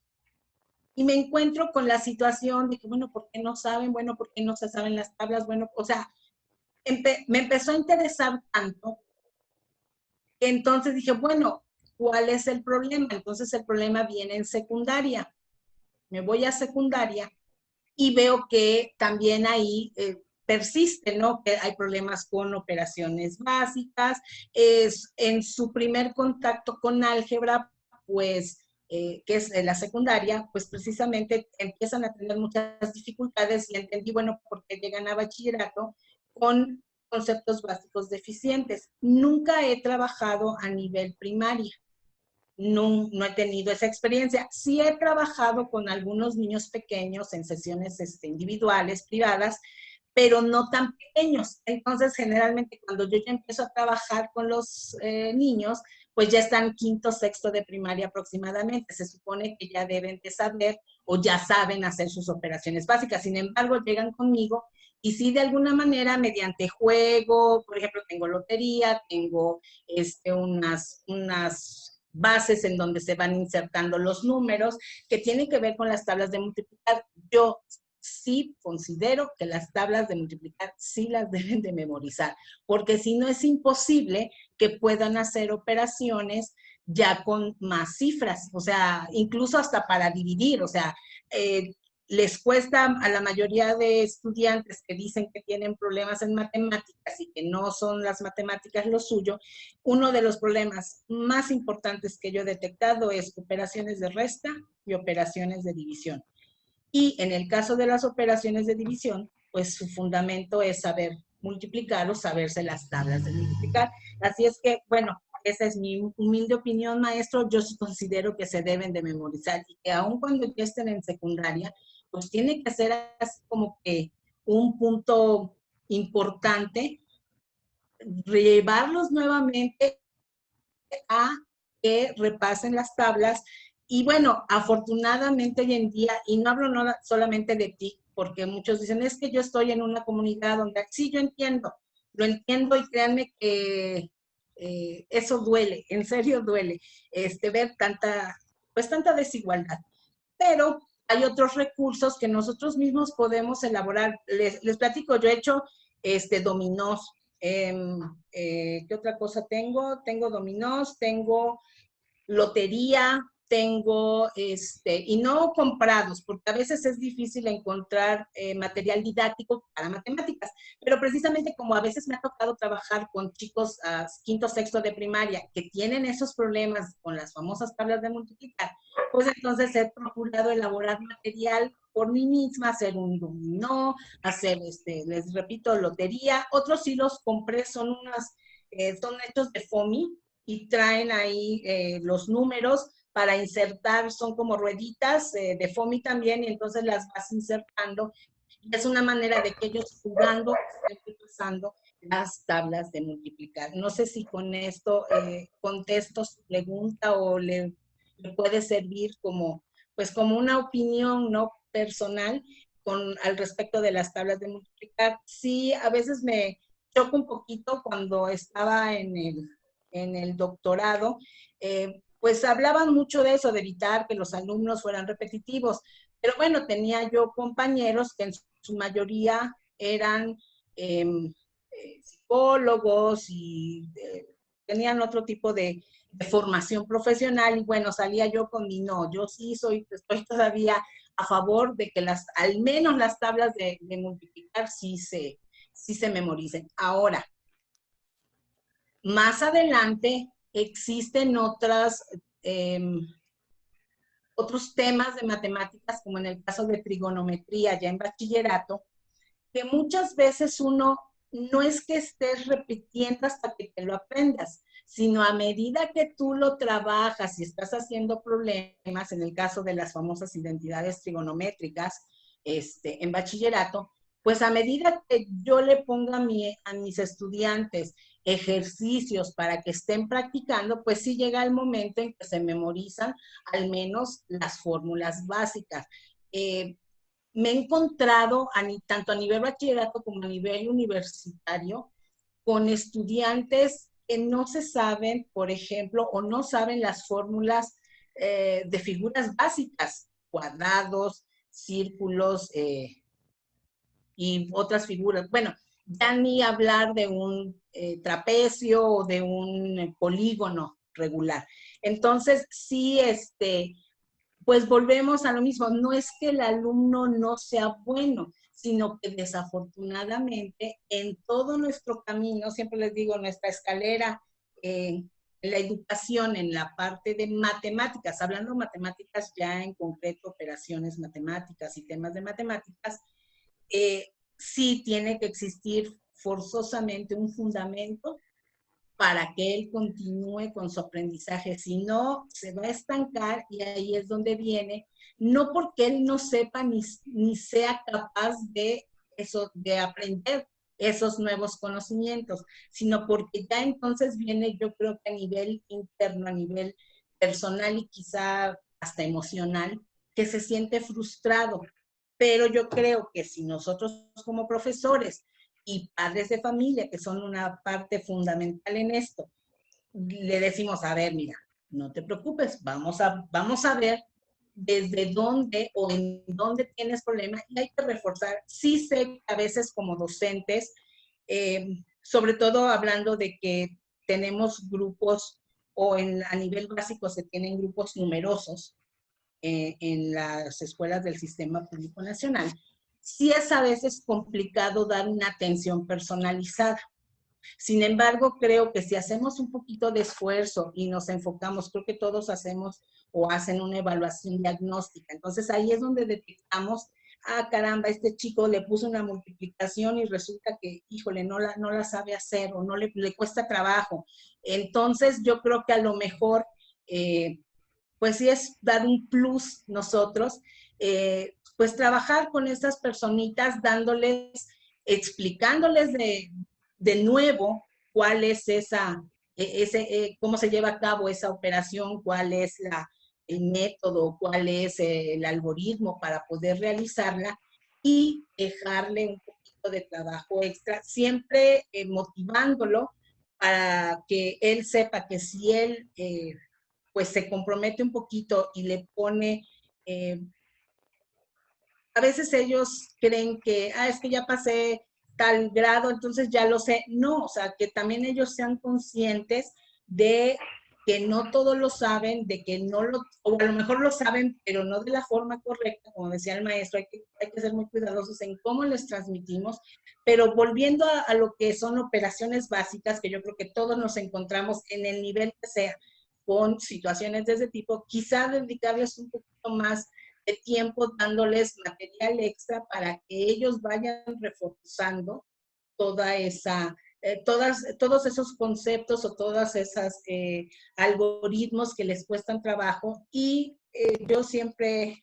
Y me encuentro con la situación de que, bueno, ¿por qué no saben? Bueno, ¿por qué no se saben las tablas? Bueno, o sea, me empezó a interesar tanto que entonces dije, bueno, ¿cuál es el problema? Entonces el problema viene en secundaria. Me voy a secundaria y veo que también ahí persiste, ¿no? Que hay problemas con operaciones básicas. En su primer contacto con álgebra, pues, que es en la secundaria, pues precisamente empiezan a tener muchas dificultades, y entendí, bueno, porque llegan a bachillerato con conceptos básicos deficientes. Nunca he trabajado a nivel primaria. No, no he tenido esa experiencia. Sí he trabajado con algunos niños pequeños en sesiones individuales, privadas, pero no tan pequeños. Entonces, generalmente cuando yo ya empiezo a trabajar con los niños, pues ya están quinto, sexto de primaria aproximadamente. Se supone que ya deben de saber o ya saben hacer sus operaciones básicas. Sin embargo, llegan conmigo y sí, de alguna manera, mediante juego, por ejemplo, tengo lotería, tengo unas bases en donde se van insertando los números que tienen que ver con las tablas de multiplicar. Yo sí considero que las tablas de multiplicar sí las deben de memorizar, porque si no es imposible que puedan hacer operaciones ya con más cifras, o sea, incluso hasta para dividir, o sea, les cuesta a la mayoría de estudiantes que dicen que tienen problemas en matemáticas y que no son las matemáticas lo suyo. Uno de los problemas más importantes que yo he detectado es operaciones de resta y operaciones de división. Y en el caso de las operaciones de división, pues su fundamento es saber multiplicar o saberse las tablas de multiplicar. Así es que, bueno, esa es mi humilde opinión, maestro. Yo sí considero que se deben de memorizar y que aun cuando ya estén en secundaria, pues tiene que ser así como que un punto importante, llevarlos nuevamente a que repasen las tablas. Y bueno, afortunadamente hoy en día, y no hablo solamente de ti, porque muchos dicen, es que yo estoy en una comunidad donde sí, yo entiendo, lo entiendo y créanme que eso duele, en serio duele, ver tanta desigualdad. Pero hay otros recursos que nosotros mismos podemos elaborar. Les platico, yo he hecho dominós. ¿Qué otra cosa tengo? Tengo dominós, tengo lotería, tengo, y no comprados, porque a veces es difícil encontrar material didáctico para matemáticas, pero precisamente como a veces me ha tocado trabajar con chicos quinto, sexto de primaria que tienen esos problemas con las famosas tablas de multiplicar, pues entonces he procurado elaborar material por mí misma, hacer un dominó, hacer, les repito, lotería. Otros sí los compré, son hechos de FOMI, y traen ahí los números para insertar, son como rueditas de FOMI también, y entonces las vas insertando. Y es una manera de que ellos jugando estén pasando las tablas de multiplicar. No sé si con esto contesto su pregunta o le puede servir como, pues como una opinión no personal al respecto de las tablas de multiplicar. Sí, a veces me choca un poquito cuando estaba en el doctorado, pues hablaban mucho de eso, de evitar que los alumnos fueran repetitivos. Pero bueno, tenía yo compañeros que en su mayoría eran psicólogos y tenían otro tipo de formación profesional y bueno, salía yo con mi no, yo sí estoy todavía a favor de que al menos las tablas de multiplicar sí se memoricen. Ahora, más adelante existen otros temas de matemáticas, como en el caso de trigonometría ya en bachillerato, que muchas veces uno no es que estés repitiendo hasta que te lo aprendas, sino a medida que tú lo trabajas y estás haciendo problemas, en el caso de las famosas identidades trigonométricas en bachillerato, pues a medida que yo le ponga a mis estudiantes ejercicios para que estén practicando, pues sí llega el momento en que se memorizan al menos las fórmulas básicas. Me he encontrado, tanto a nivel bachillerato como a nivel universitario, con estudiantes que no se saben, por ejemplo, o no saben las fórmulas de figuras básicas, cuadrados, círculos y otras figuras. Bueno, ya ni hablar de un trapecio o de un polígono regular. Entonces, sí, pues volvemos a lo mismo, no es que el alumno no sea bueno, sino que desafortunadamente en todo nuestro camino, siempre les digo, nuestra escalera, la educación en la parte de matemáticas, hablando de matemáticas ya en concreto, operaciones matemáticas y temas de matemáticas, sí tiene que existir forzosamente un fundamento para que él continúe con su aprendizaje. Si no, se va a estancar y ahí es donde viene, no porque él no sepa ni sea capaz de eso, de aprender esos nuevos conocimientos, sino porque ya entonces viene, yo creo que a nivel interno, a nivel personal y quizá hasta emocional, que se siente frustrado. Pero yo creo que si nosotros como profesores y padres de familia, que son una parte fundamental en esto, le decimos, a ver, mira, no te preocupes, vamos a ver desde dónde o en dónde tienes problemas y hay que reforzar. Sí sé que a veces como docentes, sobre todo hablando de que tenemos grupos o a nivel básico se tienen grupos numerosos en las escuelas del Sistema Público Nacional, sí es a veces complicado dar una atención personalizada. Sin embargo, creo que si hacemos un poquito de esfuerzo y nos enfocamos, creo que todos hacemos o hacen una evaluación diagnóstica. Entonces ahí es donde detectamos, ah, caramba, este chico le puso una multiplicación y resulta que, híjole, no la sabe hacer o no le cuesta trabajo. Entonces yo creo que a lo mejor, pues sí es dar un plus nosotros, pues trabajar con estas personitas, dándoles, explicándoles de nuevo cuál es cómo se lleva a cabo esa operación, cuál es el método, cuál es el algoritmo para poder realizarla y dejarle un poquito de trabajo extra, siempre motivándolo para que él sepa que si él pues se compromete un poquito y le pone, a veces ellos creen que, es que ya pasé tal grado, entonces ya lo sé. No, o sea, que también ellos sean conscientes de que no todos lo saben, de que no lo, o a lo mejor lo saben, pero no de la forma correcta, como decía el maestro, hay que ser muy cuidadosos en cómo les transmitimos, pero volviendo a lo que son operaciones básicas, que yo creo que todos nos encontramos en el nivel que sea, con situaciones de ese tipo, quizá dedicarles un poquito más de tiempo dándoles material extra para que ellos vayan reforzando toda esa, todos esos conceptos o todas esas algoritmos que les cuestan trabajo. Y yo siempre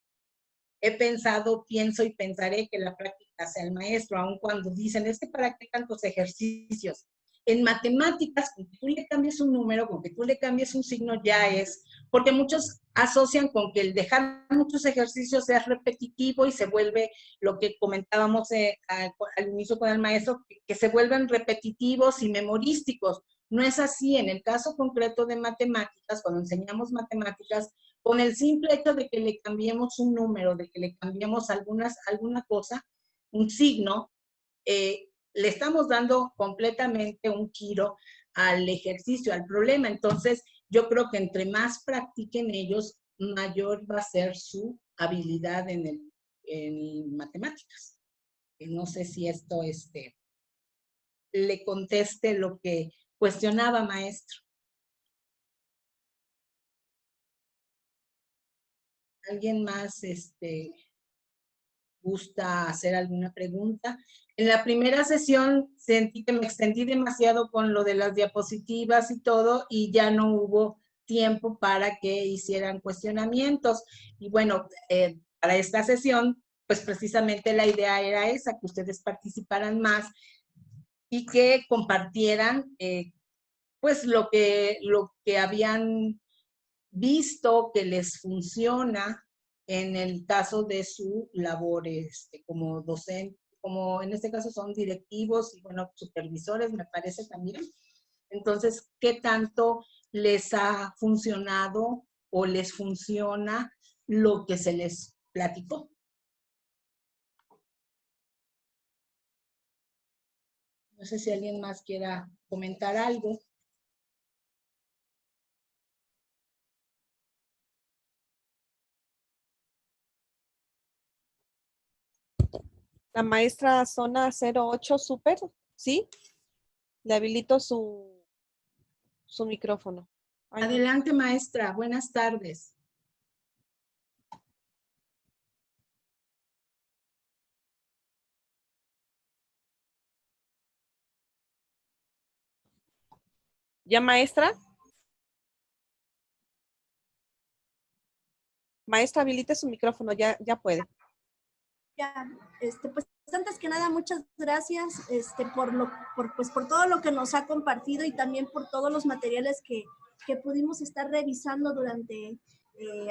he pensado, pienso y pensaré que la práctica sea el maestro, aun cuando dicen, es que para qué tantos ejercicios. En matemáticas, con que tú le cambies un número, con que tú le cambies un signo, ya es, porque muchos asocian con que el dejar muchos ejercicios es repetitivo y se vuelve lo que comentábamos al inicio con el maestro, que se vuelven repetitivos y memorísticos. No es así. En el caso concreto de matemáticas, cuando enseñamos matemáticas, con el simple hecho de que le cambiemos un número, de que le cambiemos alguna cosa, un signo, le estamos dando completamente un giro al ejercicio, al problema. Entonces, yo creo que entre más practiquen ellos, mayor va a ser su habilidad en matemáticas. No sé si esto le conteste lo que cuestionaba, maestro. ¿Alguien más gusta hacer alguna pregunta? En la primera sesión sentí que me extendí demasiado con lo de las diapositivas y todo, y ya no hubo tiempo para que hicieran cuestionamientos. Y bueno, para esta sesión, pues precisamente la idea era esa, que ustedes participaran más y que compartieran pues lo que habían visto que les funciona en el caso de su labor como docente, como en este caso son directivos y bueno, supervisores me parece también. Entonces, ¿qué tanto les ha funcionado o les funciona lo que se les platicó? No sé si alguien más quiera comentar algo. La maestra zona 08 super, ¿sí? Le habilito su micrófono. Ay, no. Adelante, maestra. Buenas tardes. ¿Ya, maestra? Maestra, habilite su micrófono, ya puede. Ya, pues antes que nada, muchas gracias por todo lo que nos ha compartido y también por todos los materiales que pudimos estar revisando durante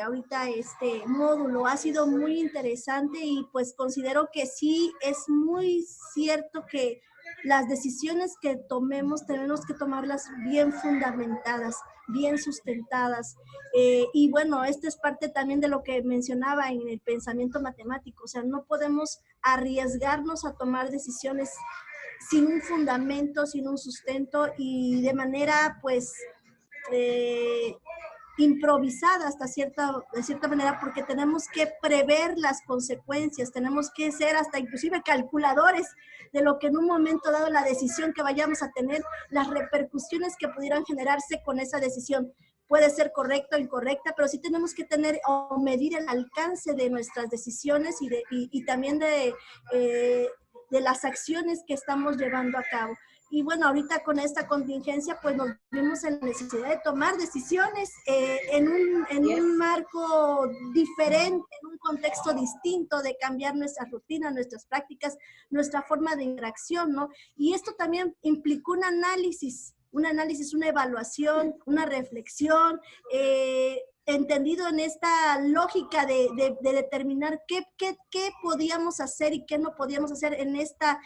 ahorita este módulo. Ha sido muy interesante y pues considero que sí es muy cierto que las decisiones que tomemos tenemos que tomarlas bien fundamentadas, bien sustentadas. Y bueno, esto es parte también de lo que mencionaba en el pensamiento matemático. O sea, no podemos arriesgarnos a tomar decisiones sin un fundamento, sin un sustento y de manera pues improvisada de cierta manera, porque tenemos que prever las consecuencias, tenemos que ser hasta inclusive calculadores de lo que en un momento dado la decisión que vayamos a tener, las repercusiones que pudieran generarse con esa decisión. Puede ser correcta o incorrecta, pero sí tenemos que tener o medir el alcance de nuestras decisiones y también de las acciones que estamos llevando a cabo. Y bueno, ahorita con esta contingencia, pues nos vimos en la necesidad de tomar decisiones en un marco diferente, en un contexto distinto, de cambiar nuestra rutina, nuestras prácticas, nuestra forma de interacción, ¿no? Y esto también implicó un análisis, una evaluación, una reflexión, entendido en esta lógica de determinar qué podíamos hacer y qué no podíamos hacer en esta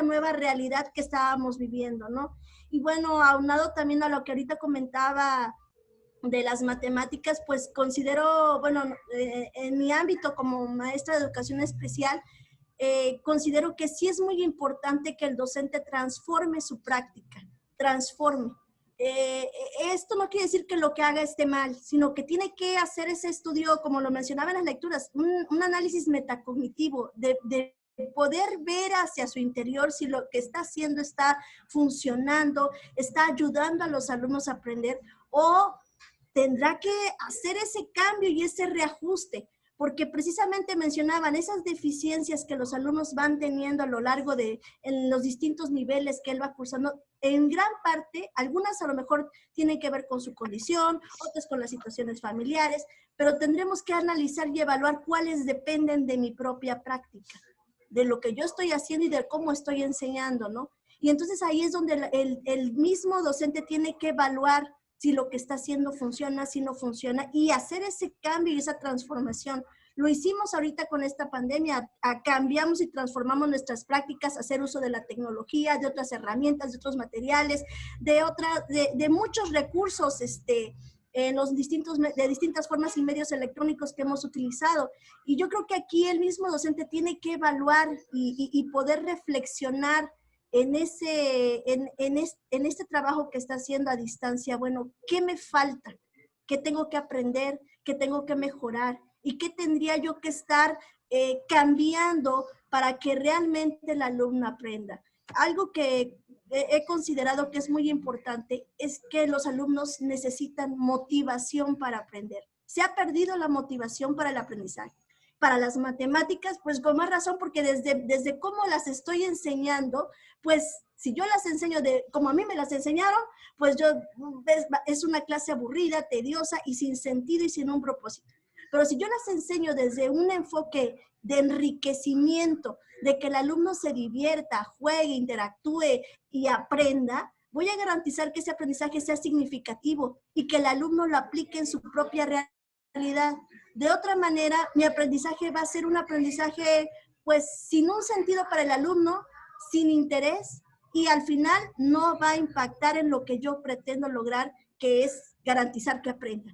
nueva realidad que estábamos viviendo, ¿no? Y bueno, aunado también a lo que ahorita comentaba de las matemáticas, pues considero, bueno, en mi ámbito como maestra de educación especial, considero que sí es muy importante que el docente transforme su práctica, transforme. Esto no quiere decir que lo que haga esté mal, sino que tiene que hacer ese estudio, como lo mencionaba en las lecturas, un análisis metacognitivo, de poder ver hacia su interior si lo que está haciendo está funcionando, está ayudando a los alumnos a aprender, o tendrá que hacer ese cambio y ese reajuste, porque precisamente mencionaban esas deficiencias que los alumnos van teniendo a lo largo en los distintos niveles que él va cursando. En gran parte, algunas a lo mejor tienen que ver con su condición, otras con las situaciones familiares, pero tendremos que analizar y evaluar cuáles dependen de mi propia práctica, de lo que yo estoy haciendo y de cómo estoy enseñando, ¿no? Y entonces ahí es donde el mismo docente tiene que evaluar si lo que está haciendo funciona, si no funciona, y hacer ese cambio y esa transformación. Lo hicimos ahorita con esta pandemia, cambiamos y transformamos nuestras prácticas, hacer uso de la tecnología, de otras herramientas, de otros materiales, de muchos recursos en de distintas formas y medios electrónicos que hemos utilizado. Y yo creo que aquí el mismo docente tiene que evaluar y poder reflexionar en este trabajo que está haciendo a distancia. Bueno, ¿qué me falta? ¿Qué tengo que aprender? ¿Qué tengo que mejorar? ¿Y qué tendría yo que estar cambiando para que realmente el alumno aprenda? Algo que he considerado que es muy importante es que los alumnos necesitan motivación para aprender. Se ha perdido la motivación para el aprendizaje. Para las matemáticas, pues con más razón, porque desde cómo las estoy enseñando, pues si yo las enseño como a mí me las enseñaron, pues es una clase aburrida, tediosa y sin sentido y sin un propósito. Pero si yo las enseño desde un enfoque de enriquecimiento, de que el alumno se divierta, juegue, interactúe y aprenda, voy a garantizar que ese aprendizaje sea significativo y que el alumno lo aplique en su propia realidad. De otra manera, mi aprendizaje va a ser un aprendizaje pues sin un sentido para el alumno, sin interés, y al final no va a impactar en lo que yo pretendo lograr, que es garantizar que aprenda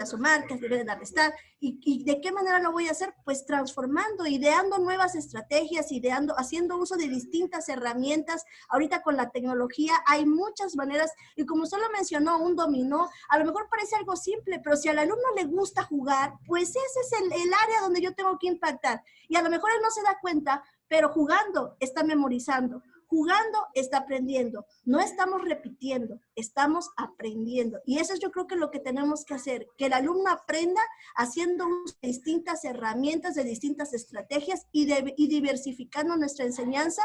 a sumar, que aprenda a restar. ¿Y de qué manera lo voy a hacer? Pues transformando, ideando nuevas estrategias, haciendo uso de distintas herramientas. Ahorita con la tecnología hay muchas maneras, y como usted lo mencionó, un dominó, a lo mejor parece algo simple, pero si al alumno le gusta jugar, pues ese es el área donde yo tengo que impactar. Y a lo mejor él no se da cuenta, pero jugando está memorizando. Jugando está aprendiendo, no estamos repitiendo, estamos aprendiendo. Y eso es, yo creo, que lo que tenemos que hacer, que el alumno aprenda haciendo uso de distintas herramientas, de distintas estrategias y diversificando nuestra enseñanza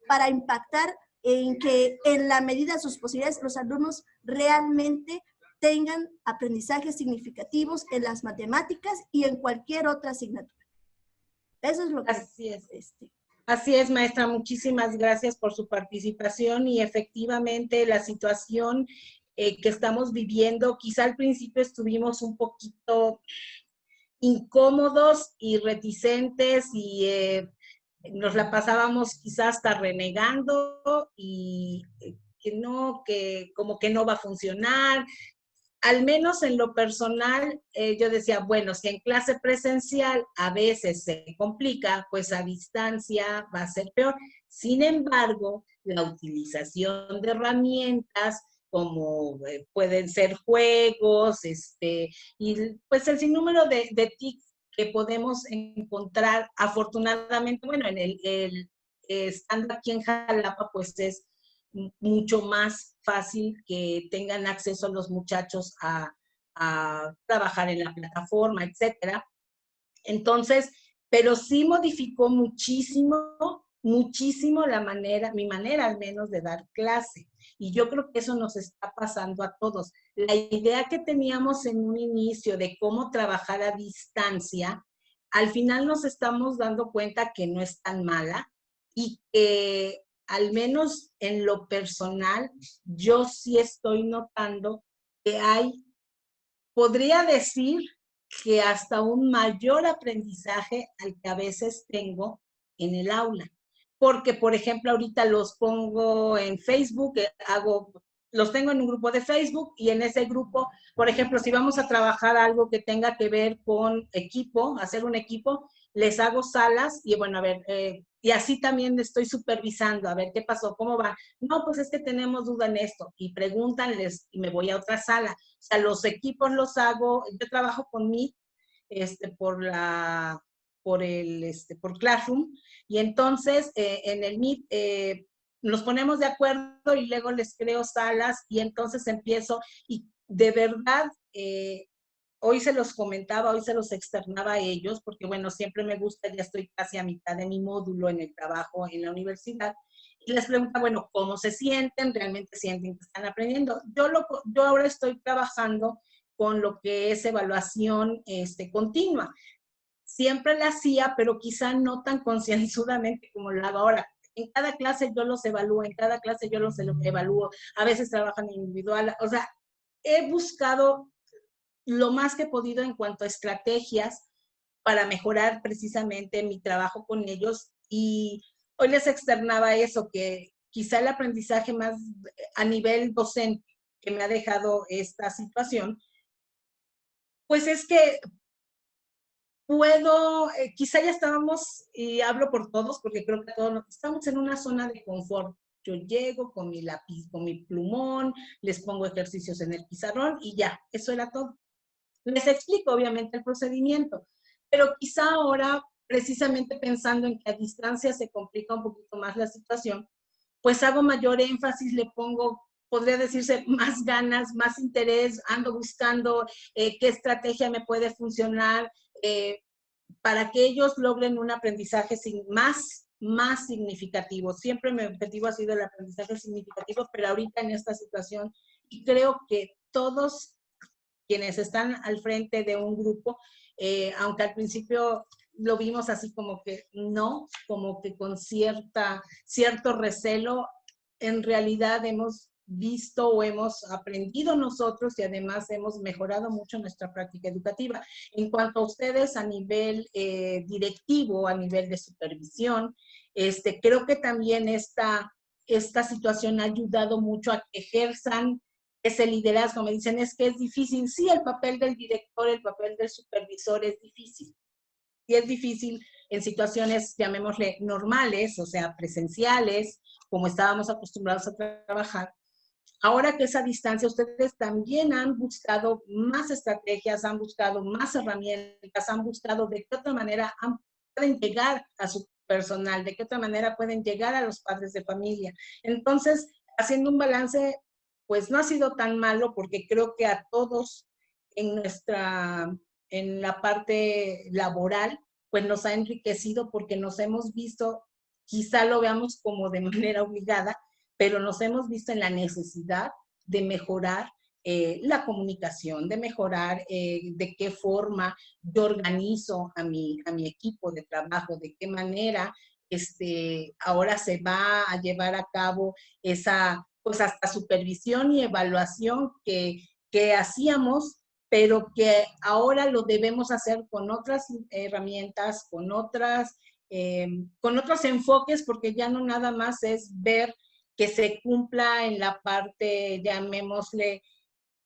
para impactar en que en la medida de sus posibilidades los alumnos realmente tengan aprendizajes significativos en las matemáticas y en cualquier otra asignatura. Eso es lo que... Así es. Así es, maestra, muchísimas gracias por su participación y efectivamente la situación que estamos viviendo, quizá al principio estuvimos un poquito incómodos y reticentes y nos la pasábamos quizás hasta renegando y que no, que como que no va a funcionar. Al menos en lo personal, yo decía, bueno, si en clase presencial a veces se complica, pues a distancia va a ser peor. Sin embargo, la utilización de herramientas como pueden ser juegos, y pues el sinnúmero de tips que podemos encontrar, afortunadamente, bueno, estando aquí en Jalapa, pues es mucho más fácil que tengan acceso los muchachos a trabajar en la plataforma, etcétera. Entonces, pero sí modificó muchísimo, muchísimo mi manera al menos de dar clase. Y yo creo que eso nos está pasando a todos. La idea que teníamos en un inicio de cómo trabajar a distancia, al final nos estamos dando cuenta que no es tan mala y que al menos en lo personal, yo sí estoy notando que podría decir que hasta un mayor aprendizaje al que a veces tengo en el aula. Porque, por ejemplo, ahorita los pongo en Facebook, los tengo en un grupo de Facebook y en ese grupo, por ejemplo, si vamos a trabajar algo que tenga que ver con equipo, hacer un equipo, les hago salas y bueno, a ver, y así también estoy supervisando, a ver qué pasó, cómo va. No, pues es que tenemos duda en esto y pregúntanles y me voy a otra sala. O sea, los equipos los hago, yo trabajo con Meet, por Classroom, y entonces en el Meet nos ponemos de acuerdo y luego les creo salas y entonces empiezo, y de verdad, hoy se los comentaba, hoy se los externaba a ellos, porque bueno, siempre me gusta, ya estoy casi a mitad de mi módulo en el trabajo en la universidad, y les pregunta, bueno, ¿cómo se sienten? ¿Realmente sienten que están aprendiendo? Yo ahora estoy trabajando con lo que es evaluación continua. Siempre la hacía, pero quizá no tan concienzudamente como lo hago ahora. En cada clase yo los evalúo, en cada clase yo los evalúo, a veces trabajan individual, o sea, he buscado lo más que he podido en cuanto a estrategias para mejorar precisamente mi trabajo con ellos, y hoy les externaba eso, que quizá el aprendizaje más a nivel docente que me ha dejado esta situación, pues es que quizá ya estábamos, y hablo por todos, porque creo que todos estamos en una zona de confort. Yo llego con mi lápiz, con mi plumón, les pongo ejercicios en el pizarrón y ya, eso era todo. Les explico obviamente el procedimiento, pero quizá ahora, precisamente pensando en que a distancia se complica un poquito más la situación, pues hago mayor énfasis, le pongo, podría decirse, más ganas, más interés, ando buscando qué estrategia me puede funcionar para que ellos logren un aprendizaje más significativo. Siempre mi objetivo ha sido el aprendizaje significativo, pero ahorita en esta situación, y creo que todos quienes están al frente de un grupo, aunque al principio lo vimos así como que no, como que con cierto recelo, en realidad hemos visto o hemos aprendido nosotros y además hemos mejorado mucho nuestra práctica educativa. En cuanto a ustedes a nivel directivo, a nivel de supervisión, creo que también esta situación ha ayudado mucho a que ejerzan ese liderazgo. Me dicen, es que es difícil. Sí, el papel del director, el papel del supervisor es difícil. Y es difícil en situaciones, llamémosle, normales, o sea, presenciales, como estábamos acostumbrados a trabajar. Ahora que es a distancia, ustedes también han buscado más estrategias, han buscado más herramientas, han buscado de qué otra manera pueden llegar a su personal, de qué otra manera pueden llegar a los padres de familia. Entonces, haciendo un balance, pues no ha sido tan malo, porque creo que a todos en la parte laboral, pues nos ha enriquecido, porque nos hemos visto, quizá lo veamos como de manera obligada, pero nos hemos visto en la necesidad de mejorar la comunicación, de mejorar de qué forma yo organizo a mi equipo de trabajo, de qué manera ahora se va a llevar a cabo esa, pues hasta supervisión y evaluación que hacíamos, pero que ahora lo debemos hacer con otras herramientas, con otros enfoques, porque ya no nada más es ver que se cumpla en la parte, llamémosle,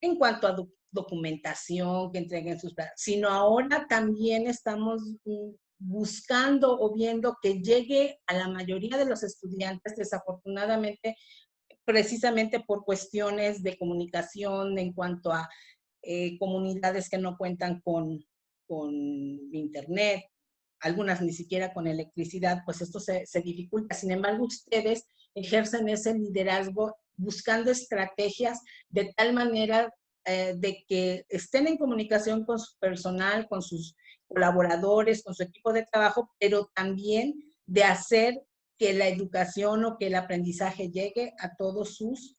en cuanto a documentación, que entreguen sus, sino ahora también estamos buscando o viendo que llegue a la mayoría de los estudiantes. Desafortunadamente, precisamente por cuestiones de comunicación en cuanto a comunidades que no cuentan con internet, algunas ni siquiera con electricidad, pues esto se dificulta. Sin embargo, ustedes ejercen ese liderazgo buscando estrategias de tal manera de que estén en comunicación con su personal, con sus colaboradores, con su equipo de trabajo, pero también de hacer que la educación o que el aprendizaje llegue a todos sus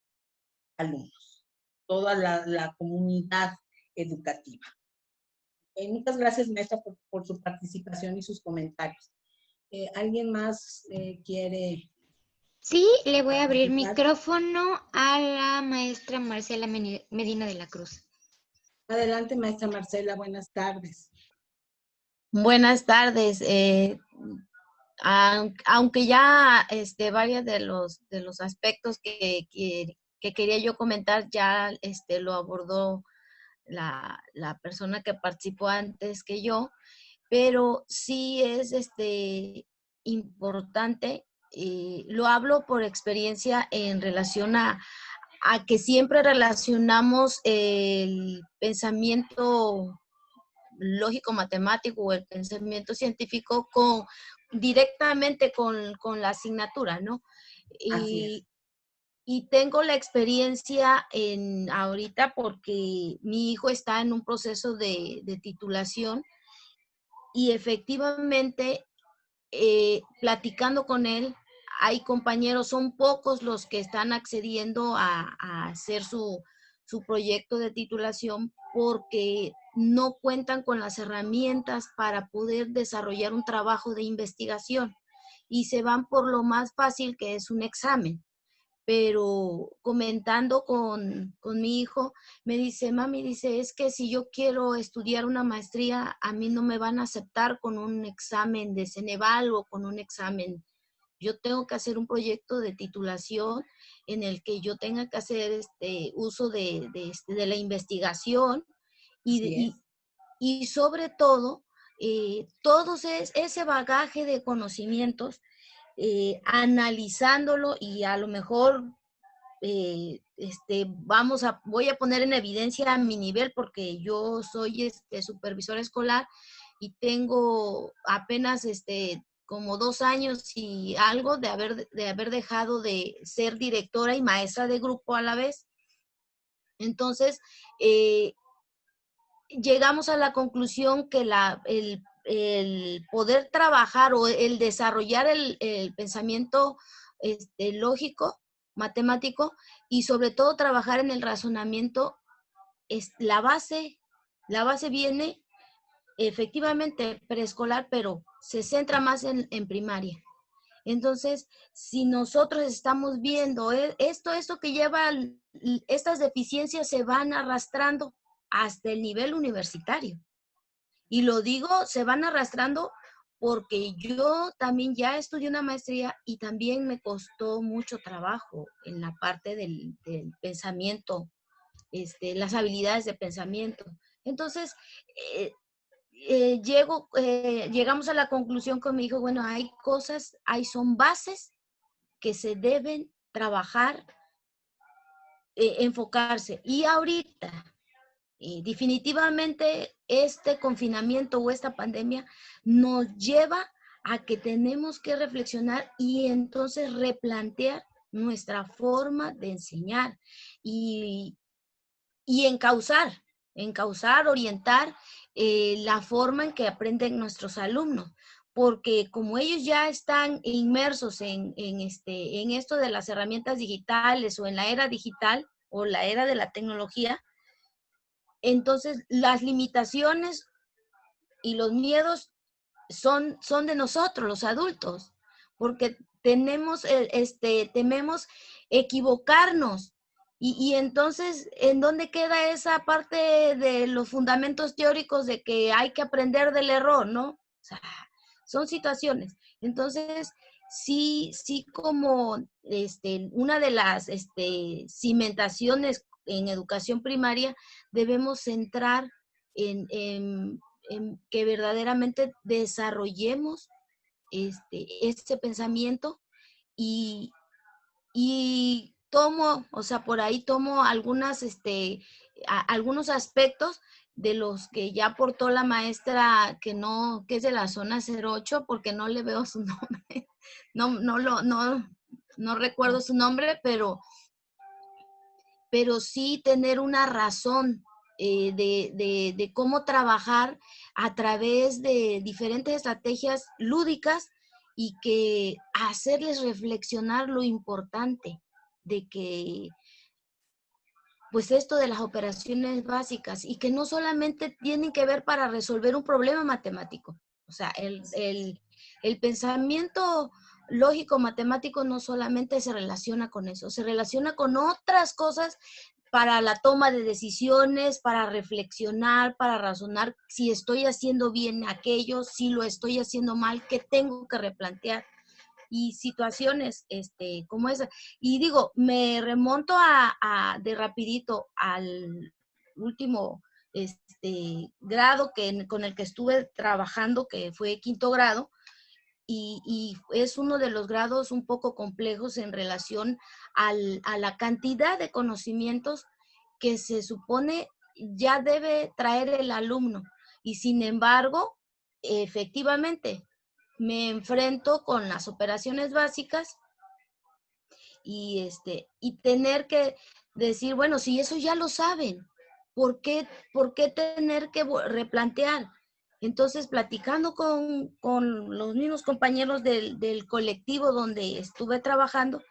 alumnos, toda la comunidad educativa. Muchas gracias, maestra, por su participación y sus comentarios. ¿Alguien más quiere? Sí, le voy a abrir micrófono a la maestra Marcela Medina de la Cruz. Adelante, maestra Marcela, buenas tardes. Buenas tardes. Aunque ya varios de los aspectos que quería yo comentar ya lo abordó la persona que participó antes que yo, pero sí es importante, lo hablo por experiencia en relación a que siempre relacionamos el pensamiento lógico matemático o el pensamiento científico directamente con la asignatura, ¿no? Y tengo la experiencia ahorita porque mi hijo está en un proceso de titulación y efectivamente platicando con él, hay compañeros, son pocos los que están accediendo a hacer su proyecto de titulación porque no cuentan con las herramientas para poder desarrollar un trabajo de investigación y se van por lo más fácil que es un examen. Pero comentando con mi hijo, me dice, mami, dice, es que si yo quiero estudiar una maestría, a mí no me van a aceptar con un examen de Ceneval o con un examen. Yo tengo que hacer un proyecto de titulación en el que yo tenga que hacer uso de la investigación y sobre todo, todo ese bagaje de conocimientos, analizándolo y a lo mejor voy a poner en evidencia a mi nivel porque yo soy supervisora escolar y tengo apenas como 2 años y algo de haber dejado de ser directora y maestra de grupo a la vez. Entonces, llegamos a la conclusión que el poder trabajar o el desarrollar el pensamiento lógico, matemático, y sobre todo trabajar en el razonamiento, es la base viene efectivamente preescolar, pero se centra más en primaria. Entonces, si nosotros estamos viendo esto que lleva, estas deficiencias se van arrastrando hasta el nivel universitario. Y lo digo, se van arrastrando porque yo también ya estudié una maestría y también me costó mucho trabajo en la parte del pensamiento, las habilidades de pensamiento. Entonces, llegamos a la conclusión con mi hijo, bueno, son bases que se deben trabajar, enfocarse. Y ahorita, definitivamente este confinamiento o esta pandemia nos lleva a que tenemos que reflexionar y entonces replantear nuestra forma de enseñar y encauzar, orientar la forma en que aprenden nuestros alumnos. Porque como ellos ya están inmersos en esto de las herramientas digitales o en la era digital o la era de la tecnología, entonces las limitaciones y los miedos son de nosotros, los adultos, porque tememos equivocarnos. Y entonces, ¿en dónde queda esa parte de los fundamentos teóricos de que hay que aprender del error, no? O sea, son situaciones. Entonces, sí como una de las cimentaciones en educación primaria, debemos centrar en que verdaderamente desarrollemos este pensamiento y tomo, o sea, por ahí tomo algunos aspectos de los que ya aportó la maestra que es de la zona 08, porque no le veo su nombre, no recuerdo su nombre, pero sí tener una razón de cómo trabajar a través de diferentes estrategias lúdicas y que hacerles reflexionar lo importante de que, pues esto de las operaciones básicas, y que no solamente tienen que ver para resolver un problema matemático. O sea, el pensamiento lógico matemático no solamente se relaciona con eso, se relaciona con otras cosas para la toma de decisiones, para reflexionar, para razonar si estoy haciendo bien aquello, si lo estoy haciendo mal, qué tengo que replantear. Y situaciones como esa. Y digo, me remonto de rapidito al último grado con el que estuve trabajando, que fue quinto grado, y es uno de los grados un poco complejos en relación a la cantidad de conocimientos que se supone ya debe traer el alumno. Y sin embargo, efectivamente, me enfrento con las operaciones básicas y tener que decir, bueno, si eso ya lo saben, ¿por qué tener que replantear? Entonces, platicando con los mismos compañeros del colectivo donde estuve trabajando,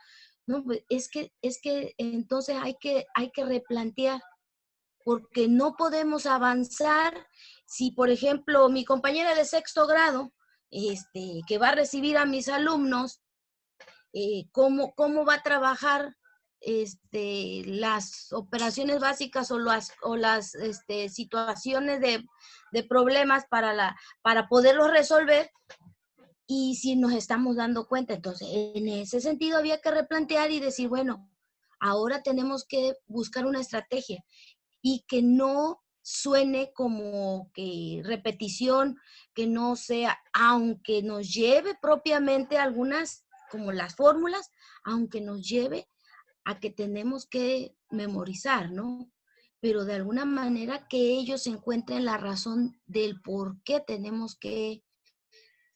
no, pues, es que entonces hay que replantear, porque no podemos avanzar si, por ejemplo, mi compañera de sexto grado, que va a recibir a mis alumnos, cómo va a trabajar las operaciones básicas o las situaciones de problemas para poderlos resolver, y si nos estamos dando cuenta. Entonces, en ese sentido había que replantear y decir, bueno, ahora tenemos que buscar una estrategia y que no suene como que repetición, que no sea, aunque nos lleve propiamente algunas, como las fórmulas, aunque nos lleve a que tenemos que memorizar, ¿no? Pero de alguna manera que ellos encuentren la razón del por qué tenemos que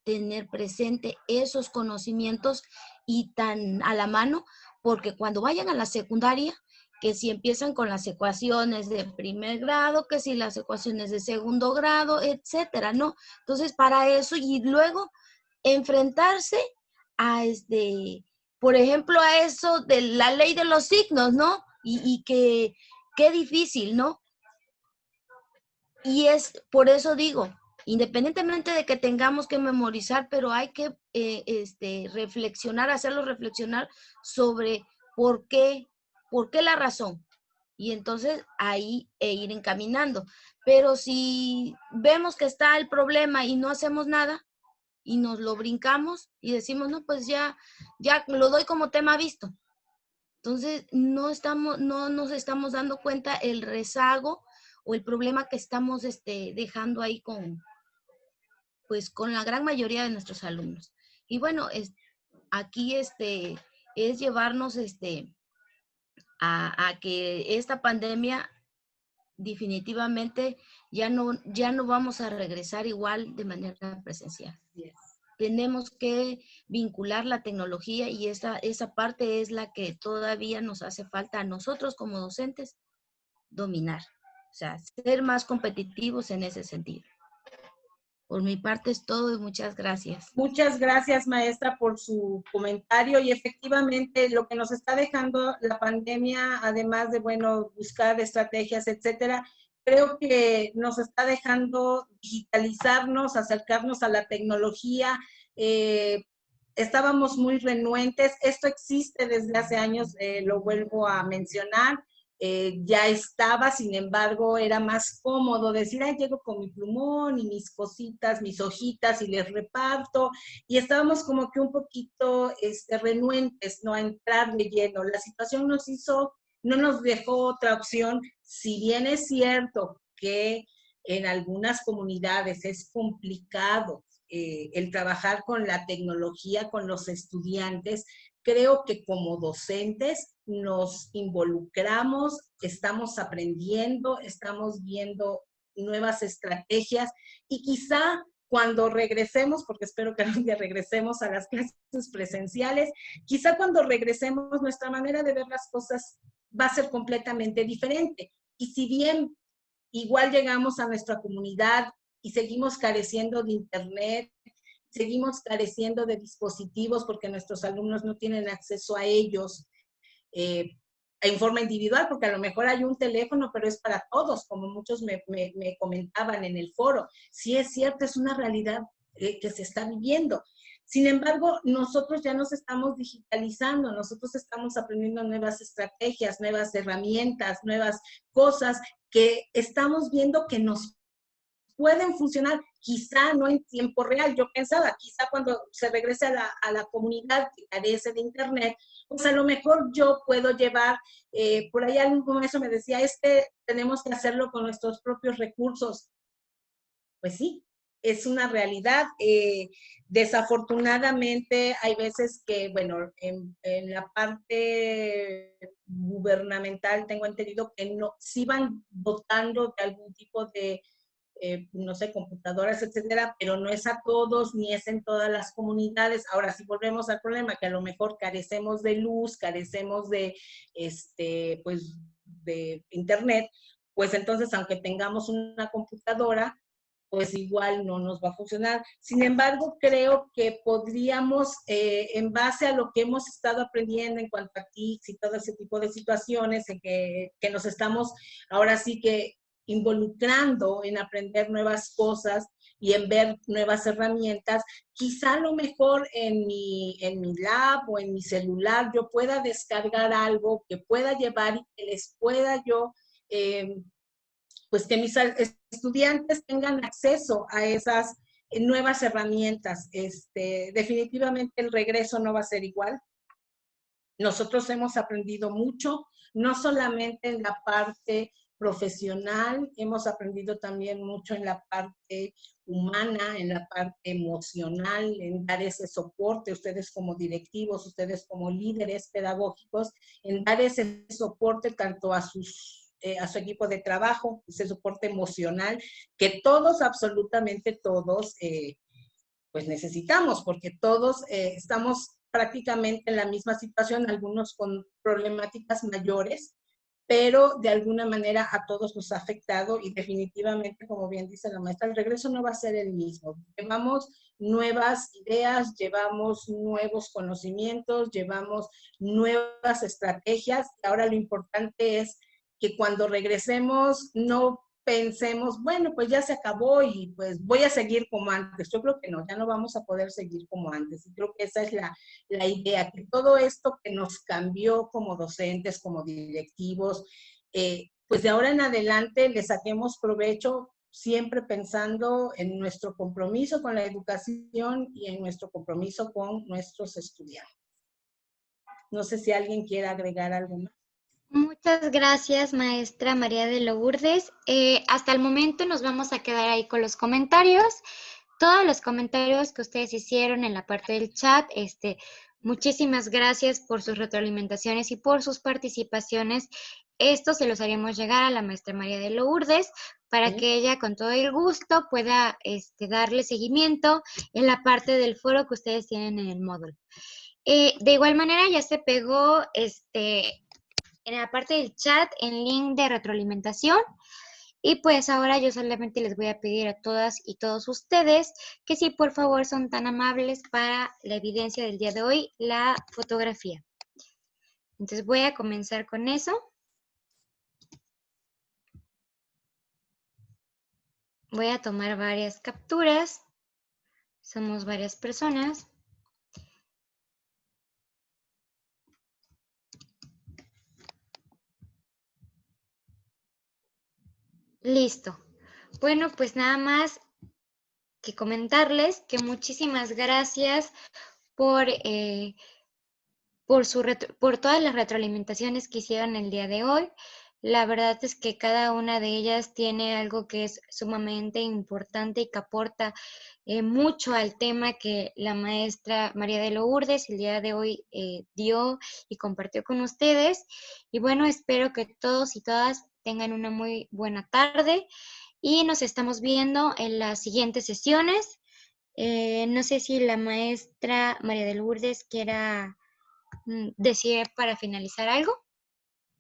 tener presente esos conocimientos y tan a la mano, porque cuando vayan a la secundaria, que si empiezan con las ecuaciones de primer grado, que si las ecuaciones de segundo grado, etcétera, ¿no? Entonces, para eso, y luego enfrentarse a por ejemplo, a eso de la ley de los signos, ¿no? Y que, qué difícil, ¿no? Y es, por eso digo, independientemente de que tengamos que memorizar, pero hay que reflexionar, hacerlo reflexionar sobre por qué la razón. Y entonces ahí ir encaminando. Pero si vemos que está el problema y no hacemos nada y nos lo brincamos y decimos, no, pues ya lo doy como tema visto. Entonces no nos estamos dando cuenta el rezago o el problema que estamos dejando ahí con la gran mayoría de nuestros alumnos. Y bueno, aquí es llevarnos a que esta pandemia definitivamente ya no vamos a regresar igual de manera presencial. Yes. Tenemos que vincular la tecnología y esa parte es la que todavía nos hace falta a nosotros como docentes dominar. O sea, ser más competitivos en ese sentido. Por mi parte es todo y muchas gracias. Muchas gracias, maestra, por su comentario. Y efectivamente, lo que nos está dejando la pandemia, además de, bueno, buscar estrategias, etcétera, creo que nos está dejando digitalizarnos, acercarnos a la tecnología, estábamos muy renuentes. Esto existe desde hace años, lo vuelvo a mencionar. Ya estaba, sin embargo, era más cómodo decir, ay, llego con mi plumón y mis cositas, mis hojitas y les reparto. Y estábamos como que un poquito renuentes, ¿no? A entrar de lleno. La situación no nos dejó otra opción, si bien es cierto que en algunas comunidades es complicado el trabajar con la tecnología, con los estudiantes. Creo que como docentes nos involucramos, estamos aprendiendo, estamos viendo nuevas estrategias y quizá cuando regresemos, porque espero que algún día regresemos a las clases presenciales, quizá cuando regresemos nuestra manera de ver las cosas va a ser completamente diferente. Y si bien igual llegamos a nuestra comunidad y seguimos careciendo de internet, seguimos careciendo de dispositivos porque nuestros alumnos no tienen acceso a ellos en forma individual, porque a lo mejor hay un teléfono, pero es para todos, como muchos me comentaban en el foro. Sí es cierto, es una realidad que se está viviendo. Sin embargo, nosotros ya nos estamos digitalizando, nosotros estamos aprendiendo nuevas estrategias, nuevas herramientas, nuevas cosas que estamos viendo que nos pueden funcionar, quizá no en tiempo real. Yo pensaba, quizá cuando se regrese a la comunidad que carece de internet, pues a lo mejor yo puedo llevar, por ahí algún maestro me decía, tenemos que hacerlo con nuestros propios recursos. Pues sí, es una realidad. Desafortunadamente hay veces que, bueno, en la parte gubernamental tengo entendido que no, sí van dotando de algún tipo de, no sé, computadoras, etcétera, pero no es a todos, ni es en todas las comunidades. Ahora, si volvemos al problema, que a lo mejor carecemos de luz, carecemos de, pues, de internet, pues entonces, aunque tengamos una computadora, pues igual no nos va a funcionar. Sin embargo, creo que podríamos, en base a lo que hemos estado aprendiendo en cuanto a TICs y todo ese tipo de situaciones, en que nos estamos ahora sí que involucrando en aprender nuevas cosas y en ver nuevas herramientas, quizá a lo mejor en mi lab o en mi celular yo pueda descargar algo que pueda llevar y que les pueda yo pues que mis estudiantes tengan acceso a esas nuevas herramientas. Definitivamente el regreso no va a ser igual. Nosotros hemos aprendido mucho, no solamente en la parte profesional, hemos aprendido también mucho en la parte humana, en la parte emocional, en dar ese soporte, ustedes como directivos, ustedes como líderes pedagógicos, en dar ese soporte tanto a su equipo de trabajo, ese soporte emocional, que todos, absolutamente todos, pues necesitamos, porque todos estamos prácticamente en la misma situación, algunos con problemáticas mayores, pero de alguna manera a todos nos ha afectado y definitivamente, como bien dice la maestra, el regreso no va a ser el mismo. Llevamos nuevas ideas, llevamos nuevos conocimientos, llevamos nuevas estrategias. Ahora lo importante es que cuando regresemos no pensemos, bueno, pues ya se acabó y pues voy a seguir como antes. Yo creo que no, ya no vamos a poder seguir como antes. Y creo que esa es la idea, que todo esto que nos cambió como docentes, como directivos, pues de ahora en adelante le saquemos provecho siempre pensando en nuestro compromiso con la educación y en nuestro compromiso con nuestros estudiantes. No sé si alguien quiere agregar algo más. Muchas gracias, maestra María de Lourdes. Hasta el momento nos vamos a quedar ahí con los comentarios. Todos los comentarios que ustedes hicieron en la parte del chat, muchísimas gracias por sus retroalimentaciones y por sus participaciones. Esto se los haremos llegar a la maestra María de Lourdes para que ella con todo el gusto pueda darle seguimiento en la parte del foro que ustedes tienen en el módulo. De igual manera ya se pegó en la parte del chat el link de retroalimentación. Y pues ahora yo solamente les voy a pedir a todas y todos ustedes que si por favor son tan amables para la evidencia del día de hoy, la fotografía. Entonces voy a comenzar con eso. Voy a tomar varias capturas. Somos varias personas. Listo. Bueno, pues nada más que comentarles que muchísimas gracias por, por todas las retroalimentaciones que hicieron el día de hoy. La verdad es que cada una de ellas tiene algo que es sumamente importante y que aporta mucho al tema que la maestra María de Lourdes el día de hoy dio y compartió con ustedes. Y bueno, espero que todos y todas tengan una muy buena tarde y nos estamos viendo en las siguientes sesiones. No sé si la maestra María de Lourdes quiera decir para finalizar algo.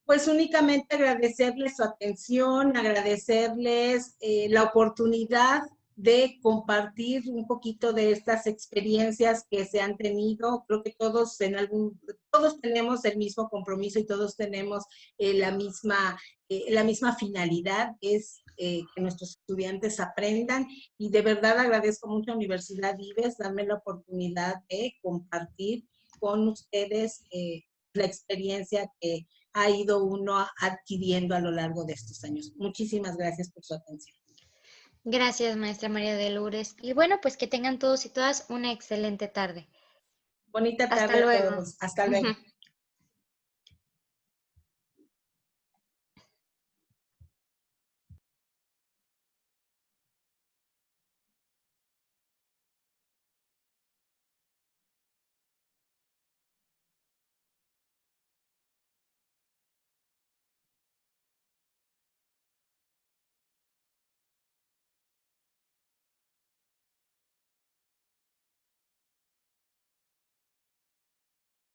Pues únicamente agradecerles su atención, agradecerles la oportunidad de compartir un poquito de estas experiencias que se han tenido. Creo que todos todos tenemos el mismo compromiso y todos tenemos la misma finalidad, es que nuestros estudiantes aprendan, y de verdad agradezco mucho a Universidad Ives darme la oportunidad de compartir con ustedes la experiencia que ha ido uno adquiriendo a lo largo de estos años. Muchísimas gracias por su atención. Gracias, maestra María de Lourdes. Y bueno, pues que tengan todos y todas una excelente tarde. Bonita Hasta tarde a luego. todos. Hasta luego.